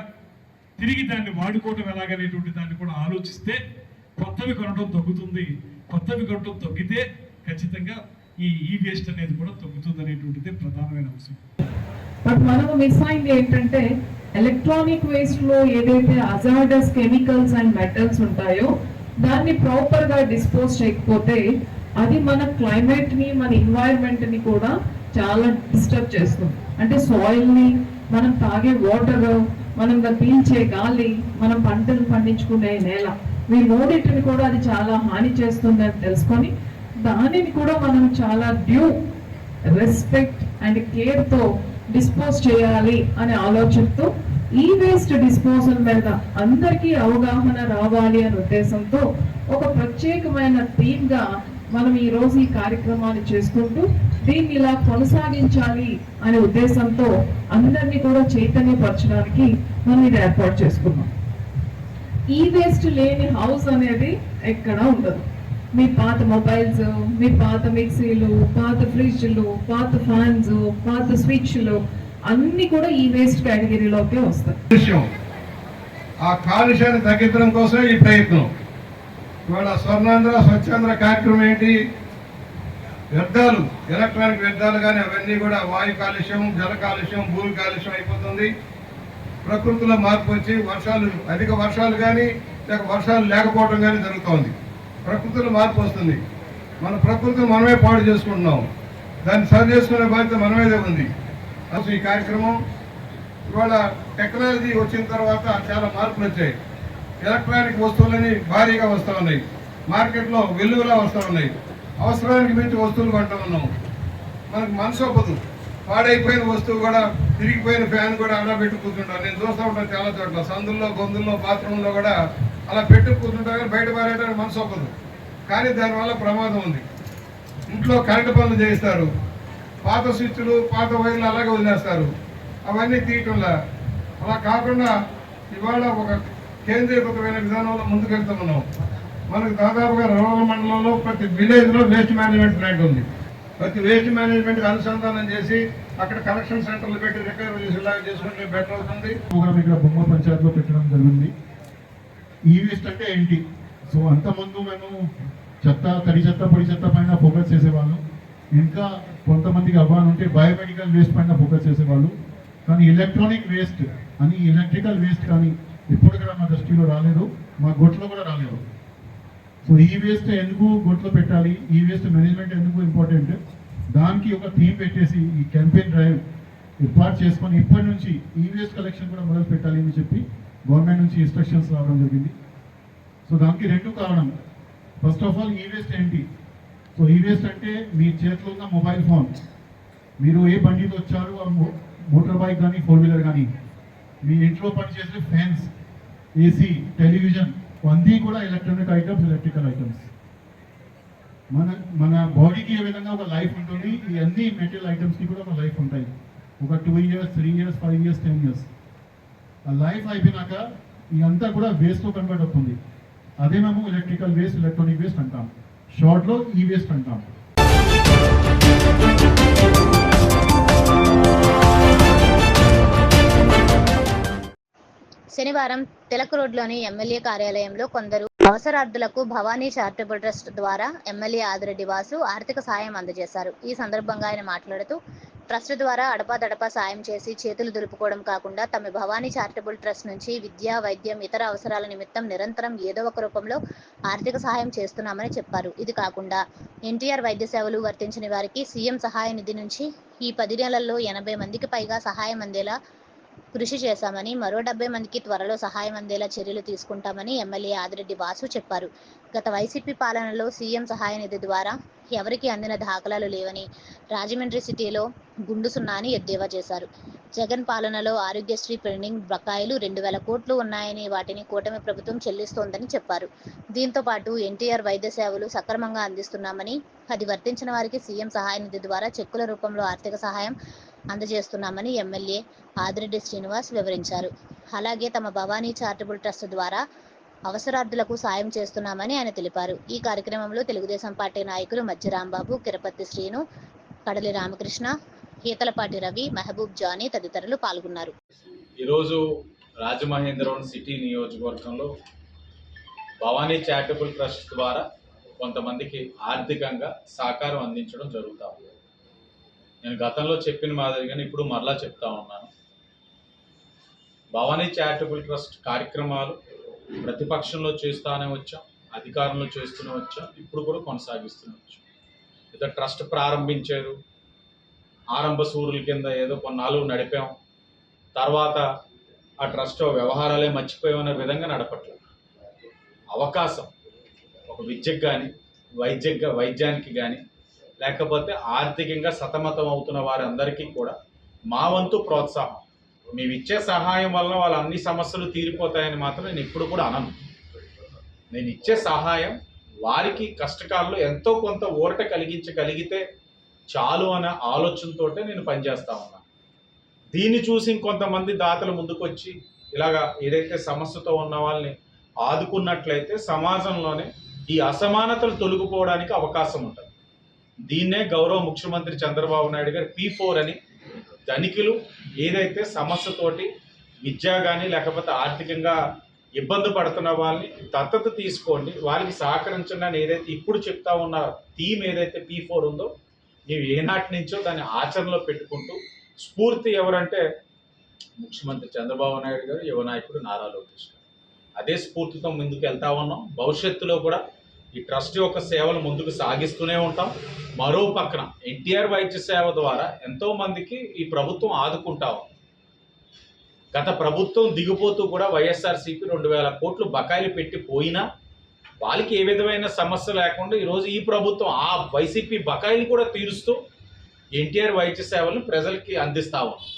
Speaker 4: తిరిగి దాన్ని వాడుకోవడం ఎలాగనేటువంటి దాన్ని కూడా ఆలోచిస్తే కొత్తవి కొనడం తగ్గుతుంది. కొత్తవి కొనడం తగ్గితే ఖచ్చితంగా ఈ వేస్ట్ అనేది కూడా తగ్గుతుంది అనేటువంటిది ప్రధానమైన అంశం.
Speaker 20: బట్ మనము మిస్ అయింది ఏంటంటే ఎలక్ట్రానిక్ వేస్ట్ లో ఏదైతే అజార్డస్ కెమికల్స్ అండ్ మెటల్స్ ఉంటాయో దాన్ని ప్రాపర్ గా డిస్పోజ్ చేయకపోతే అది మన క్లైమేట్ ని, మన ఎన్వైరన్మెంట్ ని కూడా చాలా డిస్టర్బ్ చేస్తుంది. అంటే సాయిల్ ని, మనం తాగే వాటర్, మనం పీల్చే గాలి, మనం పంటలు పండించుకునే నేల, ఈ మూడింటిని కూడా అది చాలా హాని చేస్తుందని తెలుసుకొని దానిని కూడా మనం చాలా డ్యూ రెస్పెక్ట్ అండ్ కేర్ తో డిస్పోజ్ చేయాలి అనే ఆలోచనతో ఈ వేస్ట్ డిస్పోజల్ మీద అందరికీ అవగాహన రావాలి అనే ఉద్దేశంతో ఒక ప్రత్యేకమైన థీమ్ గా మనం ఈ రోజు ఈ కార్యక్రమాన్ని చేసుకుంటూ దీన్ని ఇలా కొనసాగించాలి అనే ఉద్దేశంతో అందరినీ కూడా చైతన్యపరచడానికి మనం ఇది ఏర్పాటు చేసుకున్నాం. ఈ వేస్ట్ లేని హౌస్ అనేది ఎక్కడా ఉండదు. మీ పాత మొబైల్స్, మీ పాత మిక్సీలు, పాత ఫ్రిడ్జ్లు, పాత ఫ్యాన్స్, పాత స్విచ్లు అన్ని కూడా ఈ వేస్ట్ కేటగిరీలోకే వస్తాయి.
Speaker 16: ఆ కాలుష్యాన్ని తగ్గించడం కోసం ఈ ప్రయత్నం. ఇవాళ స్వర్ణాంధ్ర స్వచ్ఛాంధ్ర కార్యక్రమం ఏంటి? వ్యర్థాలు, ఎలక్ట్రానిక్ వ్యర్థాలు కానీ అవన్నీ కూడా వాయు కాలుష్యం, జల కాలుష్యం, భూమి కాలుష్యం అయిపోతుంది. ప్రకృతిలో మార్పు వచ్చి అధిక వర్షాలు కానీ లేక వర్షాలు లేకపోవడం కానీ జరుగుతోంది. ప్రకృతిలో మార్పు వస్తుంది. మన ప్రకృతిని మనమే పాడు చేసుకుంటున్నాం. దాన్ని సరి చేసుకునే బాధ్యత మన మీదే ఉంది. అసలు ఈ కార్యక్రమం ఇవాళ టెక్నాలజీ వచ్చిన తర్వాత చాలా మార్పులు వచ్చాయి. ఎలక్ట్రానిక్ వస్తువులని భారీగా వస్తూ ఉన్నాయి. మార్కెట్లో వెలుగులా వస్తూ ఉన్నాయి. అవసరానికి మించి వస్తువులు కొంటూ ఉన్నాం. మనకు మనసు ఒప్పదు. పాడైపోయిన వస్తువు కూడా, తిరిగిపోయిన ఫ్యాన్ కూడా అలా పెట్టి కూర్చుంటారు. నేను చూస్తూ ఉంటాను చాలా చోట్ల, సందుల్లో, గొంతుల్లో, బాత్రూంలో కూడా అలా పెట్టి కూర్చుంటారు. కానీ బయట పారేయడానికి మనసు ఒప్పదు. కానీ దానివల్ల ప్రమాదం ఉంది. ఇంట్లో కరెంటు పనులు చేయిస్తారు. పాత స్విచ్లు, పాత వైర్లు అలాగే వదిలేస్తారు. అవన్నీ తీయటంలా. అలా కాకుండా ఇవాళ ఒక కేంద్రీకృతమైన విధానంలో ముందుకెళ్తూ ఉన్నాం. మనకు దాదాపుగా రూరల్ మండలంలో ప్రతి విలేజ్లో వేస్ట్ మేనేజ్మెంట్ ప్లాంట్ ఉంది. ప్రతి వేస్ట్ మేనేజ్మెంట్కి అనుసంధానం చేసి అక్కడ కలెక్షన్ సెంటర్లు పెట్టి రికవరీ చేసేలాగా చేసుకుంటే బెటర్ అవుతుంది. ప్రోగ్రామ్ ఇక్కడ బొమ్మ పంచాయతీలో పెట్టడం జరిగింది. ఈ వేస్ట్ అంటే ఏంటి? సో అంతకుముందు మేము చెత్త, తడి చెత్త, పొడి చెత్త పైన ఫోకస్ చేసేవాళ్ళం. ఇంకా కొంతమందికి అవగాహన ఉంటే బయోమెడికల్ వేస్ట్ పైన ఫోకస్ చేసేవాళ్ళు. కానీ ఎలక్ట్రానిక్ వేస్ట్ అని, ఎలక్ట్రికల్ వేస్ట్ కానీ ఇప్పుడు కూడా మా దృష్టిలో రాలేదు, మా గొట్లో కూడా రాలేదు. సో ఈ వేస్ట్ ఎందుకు గొట్లో పెట్టాలి, ఈ వేస్ట్ మేనేజ్మెంట్ ఎందుకు ఇంపార్టెంట్, దానికి ఒక థీమ్ పెట్టేసి ఈ క్యాంపెయిన్ డ్రైవ్ ఏర్పాటు చేసుకొని ఇప్పటి నుంచి ఈ వేస్ట్ కలెక్షన్ కూడా మొదలు పెట్టాలి అని చెప్పి గవర్నమెంట్ నుంచి ఇన్స్ట్రక్షన్స్ రావడం జరిగింది. సో దానికి రెండు కారణం. ఫస్ట్ ఆఫ్ ఆల్ ఈ వేస్ట్ ఏంటి? సో ఈ వేస్ట్ అంటే మీ చేతిలో ఉన్న మొబైల్ ఫోన్, మీరు ఏ బండితో వచ్చారు, మోటార్ బైక్ కానీ, 4-వీలర్ కానీ, మీ ఇంట్లో పనిచేసే ఫ్యాన్స్, ఏసీ, టెలివిజన్, అన్నీ కూడా ఎలక్ట్రానిక్ ఐటమ్స్, ఎలక్ట్రికల్ ఐటమ్స్. మన బాడీకి ఏ విధంగా ఒక లైఫ్ ఉంటుంది, ఈ అన్ని మెటీరియల్ ఐటమ్స్కి కూడా ఒక లైఫ్ ఉంటాయి. ఒక 2 years, 3 years, 5 years, 10 years. ఆ లైఫ్ అయిపోయినాక ఇదంతా కూడా వేస్ట్లో కన్వర్ట్ అవుతుంది. అదే మేము ఎలక్ట్రికల్ వేస్ట్, ఎలక్ట్రానిక్ వేస్ట్ అంటాం. షార్ట్లో ఈ వేస్ట్ అంటాం.
Speaker 1: శనివారం తిలక్ రోడ్లోని ఎమ్మెల్యే కార్యాలయంలో కొందరు అవసరార్థులకు భవానీ చారిటబుల్ ట్రస్ట్ ద్వారా ఎమ్మెల్యే ఆదిరెడ్డి వాసు ఆర్థిక సాయం అందజేశారు. ఈ సందర్భంగా ఆయన మాట్లాడుతూ ట్రస్ట్ ద్వారా అడపాదడపా సాయం చేసి చేతులు దులుపుకోవడం కాకుండా తమ భవానీ చారిటబుల్ ట్రస్ట్ నుంచి విద్య, వైద్యం, ఇతర అవసరాల నిమిత్తం నిరంతరం ఏదో ఒక రూపంలో ఆర్థిక సహాయం చేస్తున్నామని చెప్పారు. ఇది కాకుండా ఎన్టీఆర్ వైద్య సేవలు వర్తించని వారికి సీఎం సహాయ నిధి నుంచి ఈ 10 నెలల్లో 80 మందికి పైగా సహాయం అందేలా కృషి చేశామని, మరో 70 మందికి త్వరలో సహాయం అందేలా చర్యలు తీసుకుంటామని ఎమ్మెల్యే ఆదిరెడ్డి వాసు చెప్పారు. గత వైసీపీ పాలనలో సీఎం సహాయ నిధి ద్వారా ఎవరికి అందిన దాఖలాలు లేవని, రాజమండ్రి సిటీలో గుండు సున్నా అని ఎద్దేవా చేశారు. జగన్ పాలనలో ఆరోగ్యశ్రీ పెండింగ్ బకాయిలు 2,000 కోట్లు ఉన్నాయని, వాటిని కూటమి ప్రభుత్వం చెల్లిస్తోందని చెప్పారు. దీంతో పాటు ఎన్టీఆర్ వైద్య సేవలు సక్రమంగా అందిస్తున్నామని, అది వర్తించిన వారికి సీఎం సహాయ నిధి ద్వారా చెక్కుల రూపంలో ఆర్థిక సహాయం అందజేస్తున్నామని ఎమ్మెల్యే ఆదిరెడ్డి శ్రీనివాస్ వివరించారు. అలాగే తమ భవానీ చారిటబుల్ ట్రస్ట్ ద్వారా అవసరార్థులకు సాయం చేస్తున్నామని ఆయన తెలిపారు. ఈ కార్యక్రమంలో తెలుగుదేశం పార్టీ నాయకులు మధ్య రాంబాబు, కిరపత్తి శ్రీను, కడలి రామకృష్ణ, ఈతలపాటి రవి, మహబూబ్ జానీ తదితరులు పాల్గొన్నారు.
Speaker 21: ఈరోజు రాజమహేంద్రవరం సిటీ నియోజకవర్గంలో భవానీ చారిటబుల్ ట్రస్ట్ ద్వారా కొంతమందికి ఆర్థికంగా సహకారం అందించడం జరుగుతూ ఉంది. నేను గతంలో చెప్పిన మాదిరిగానే ఇప్పుడు మరలా చెప్తా ఉన్నాను. భవానీ చారిటబుల్ ట్రస్ట్ కార్యక్రమాలు ప్రతిపక్షంలో చేస్తూనే వచ్చాం, అధికారంలో చేస్తూనే వచ్చాం, ఇప్పుడు కూడా కొనసాగిస్తూనే వచ్చాం. ఇక ట్రస్ట్ ప్రారంభించారు, ఆరంభ సూరుల కింద ఏదో కొన్నాళ్ళు నడిపాం, తర్వాత ఆ ట్రస్ట్ వ్యవహారాలే మర్చిపోయామనే విధంగా నడపట్లేదు. అవకాశం ఒక విద్యకు కానీ వైద్యానికి కానీ లేకపోతే ఆర్థికంగా సతమతం అవుతున్న వారందరికీ కూడా మా వంతు ప్రోత్సాహం, మేము ఇచ్చే సహాయం వల్ల వాళ్ళ అన్ని సమస్యలు తీరిపోతాయని మాత్రం నేను ఇప్పుడు కూడా అనను. నేను ఇచ్చే సహాయం వారికి కష్టకాలంలో ఎంతో కొంత ఊరట కలిగించగలిగితే చాలు అనే ఆలోచనతో నేను పనిచేస్తా ఉన్నాను. దీన్ని చూసి ఇంకొంతమంది దాతలు ముందుకు వచ్చి ఇలాగా ఏదైతే సమస్యతో ఉన్న వాళ్ళని ఆదుకున్నట్లయితే సమాజంలోనే ఈ అసమానతలు తొలగిపోవడానికి అవకాశం ఉంటుంది. దీన్నే గౌరవ ముఖ్యమంత్రి చంద్రబాబు నాయుడు గారు P4 అని ధనికులు ఏదైతే సమస్యతోటి విద్య కానీ లేకపోతే ఆర్థికంగా ఇబ్బంది పడుతున్న వాళ్ళని దత్తత తీసుకోండి, వాళ్ళకి సహకరించండి అని ఏదైతే ఇప్పుడు చెప్తా ఉన్న థీమ్ ఏదైతే P4 ఉందో ನೀವು ఏనాటి నుంచో దాన్ని ఆచరణలో పెట్టుకుంటూ స్ఫూర్తి ఎవరంటే ముఖ్యమంత్రి చంద్రబాబు నాయుడు గారు, యువ నాయకుడు నారా లోకేష్ గారు. అదే స్ఫూర్తితో ముందుకు వెళ్తా ఉన్నాం. భవిష్యత్తులో కూడా ఈ ట్రస్ట్ యొక్క సేవలు ముందుకు సాగిస్తూనే ఉంటాం. మరో పక్కన ఎన్టీఆర్ వైద్య సేవ ద్వారా ఎంతోమందికి ఈ ప్రభుత్వం ఆదుకుంటా ఉంది. గత ప్రభుత్వం దిగిపోతూ కూడా వైఎస్ఆర్సీపీ 2,000 కోట్లు బకాయిలు పెట్టి పోయినా వాళ్ళకి ఏ విధమైన సమస్య లేకుండా ఈరోజు ఈ ప్రభుత్వం ఆ వైసీపీ బకాయిలు కూడా తీరుస్తూ ఎన్టీఆర్ వైద్య సేవలను ప్రజలకి అందిస్తా ఉంది.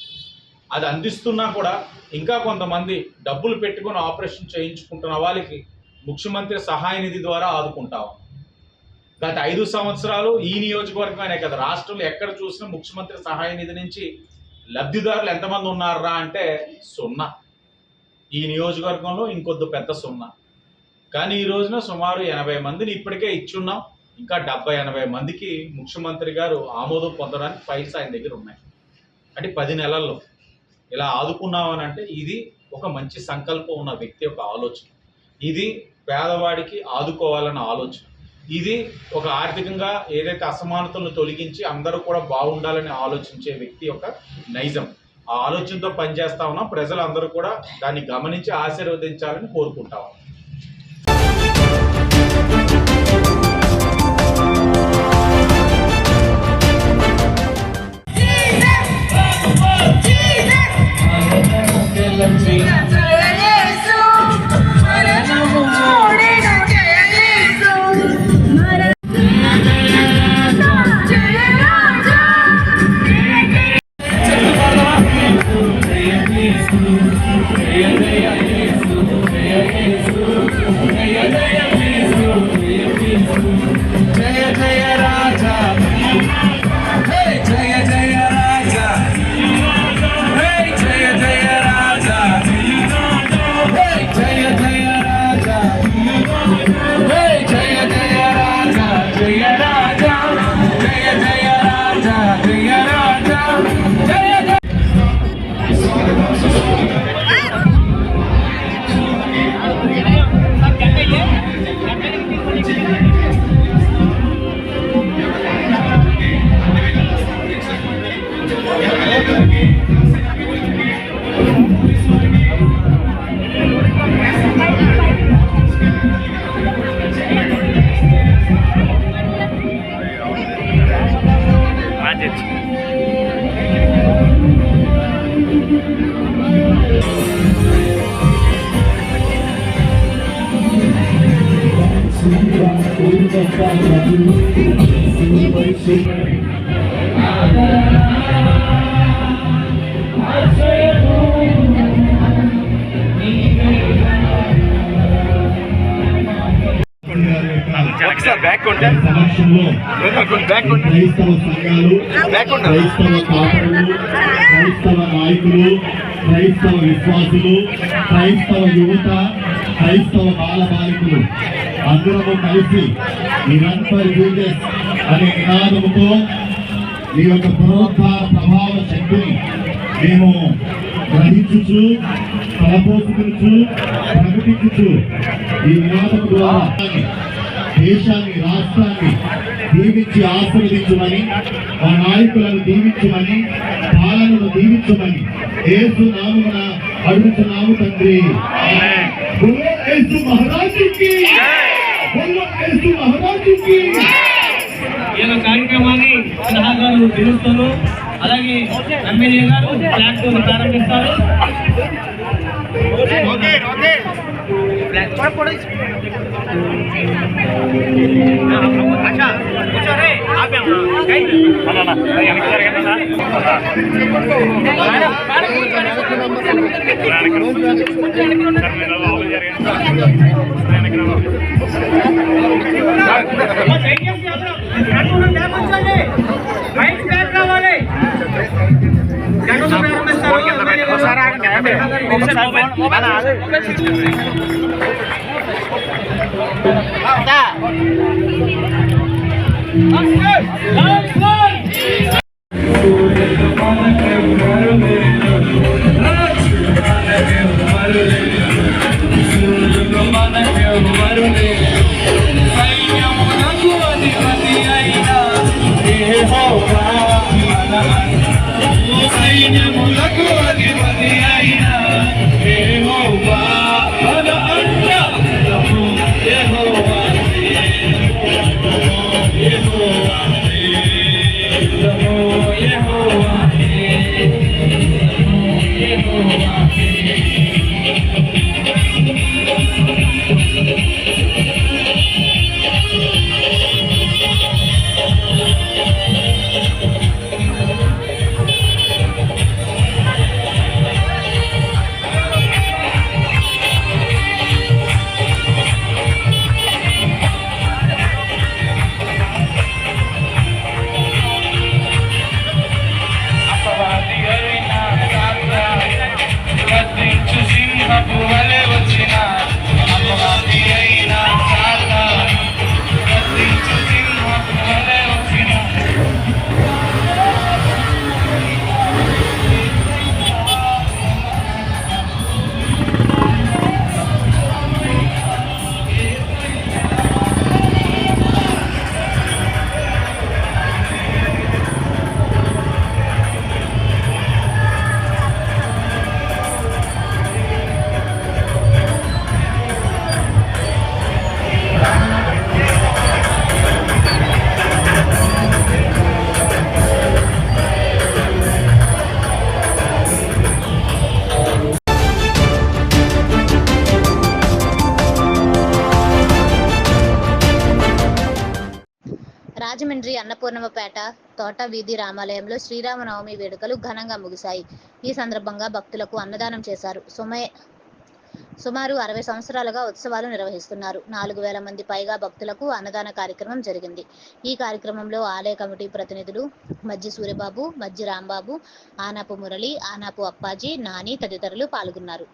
Speaker 21: అది అందిస్తున్నా కూడా ఇంకా కొంతమంది డబ్బులు పెట్టుకుని ఆపరేషన్ చేయించుకుంటున్న వాళ్ళకి ముఖ్యమంత్రి సహాయ నిధి ద్వారా ఆదుకుంటాం. గత 5 సంవత్సరాలు ఈ నియోజకవర్గమే కదా, రాష్ట్రంలో ఎక్కడ చూసినా ముఖ్యమంత్రి సహాయ నిధి నుంచి లబ్ధిదారులు ఎంతమంది ఉన్నారా అంటే 0. ఈ నియోజకవర్గంలో ఇంకొద్దు పెద్ద 0. కానీ ఈ రోజున సుమారు 80 మందిని ఇప్పటికే ఇచ్చున్నాం. ఇంకా 70-80 మందికి ముఖ్యమంత్రి గారు ఆమోదం పొందడానికి ఫైల్స్ ఆయన దగ్గర ఉన్నాయి. అంటే 10 నెలల్లో ఇలా ఆదుకున్నామని అంటే ఇది ఒక మంచి సంకల్పం ఉన్న వ్యక్తి యొక్క ఆలోచన. ఇది పేదవాడికి ఆదుకోవాలన్న ఆలోచన. ఇది ఒక ఆర్థికంగా ఏదైతే అసమానతలను తొలగించి అందరూ కూడా బాగుండాలని ఆలోచించే వ్యక్తి యొక్క నైజం. ఆ ఆలోచనతో పనిచేస్తా ఉన్నాం. ప్రజలందరూ కూడా దాన్ని గమనించి ఆశీర్వదించాలని కోరుకుంటా ఉన్నాం.
Speaker 3: క్రైస్తవ నాయకులు, క్రైస్తవ విశ్వాసులు, క్రైస్తవ యువత, క్రైస్తవ బాలబాలికలు అందరము కలిసి నిరంతర యూజెస్ అనే నినాదముతో ఈ యొక్క పునరుద్ధార ప్రభావ శక్తిని మేము గ్రహించుచు, తలపోసుకునుచు, ప్రకటించుచు ఈ నినాదం ద్వారా దేశాన్ని, రాష్ట్రాన్ని దీవించి ఆశీర్వదించమని, మా నాయకులను దీవించమని, పాలనను దీవించమని యేసు నామమున అడుగుతున్నాము తండ్రి. యేసు మహారాజుకి, యేసు మహారాజుకి.
Speaker 5: ఈ కార్యక్రమాన్ని సలహాదారులు తెలుస్తారు. అలాగే ఎమ్మెల్యే గారు ప్లాట్ఫామ్ ప్రారంభిస్తారు.
Speaker 1: రాజమండ్రి అన్నపూర్ణమ్మపేట తోట వీధి రామాలయంలో శ్రీరామనవమి వేడుకలు ఘనంగా ముగిశాయి. ఈ సందర్భంగా భక్తులకు అన్నదానం చేశారు. సుమారు 60 సంవత్సరాలుగా ఉత్సవాలు నిర్వహిస్తున్నారు. 4000 మంది పైగా భక్తులకు అన్నదాన కార్యక్రమం జరిగింది. ఈ కార్యక్రమంలో ఆలయ కమిటీ ప్రతినిధులు మజ్జి సూర్యబాబు, మజ్జి రాంబాబు, ఆనాపు మురళి, ఆనాపు అప్పాజీ, నాని తదితరులు పాల్గొన్నారు.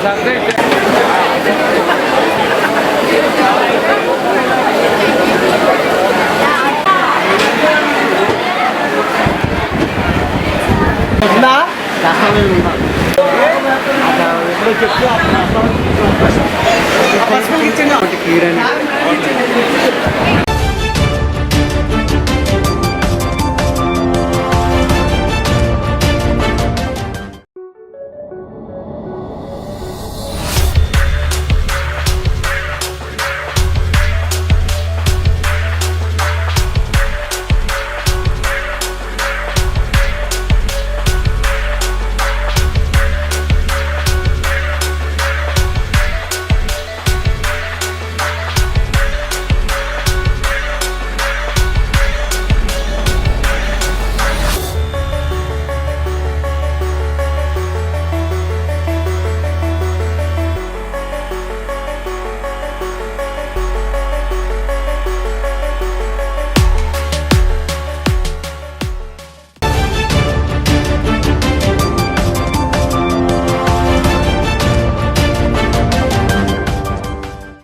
Speaker 5: Sabe?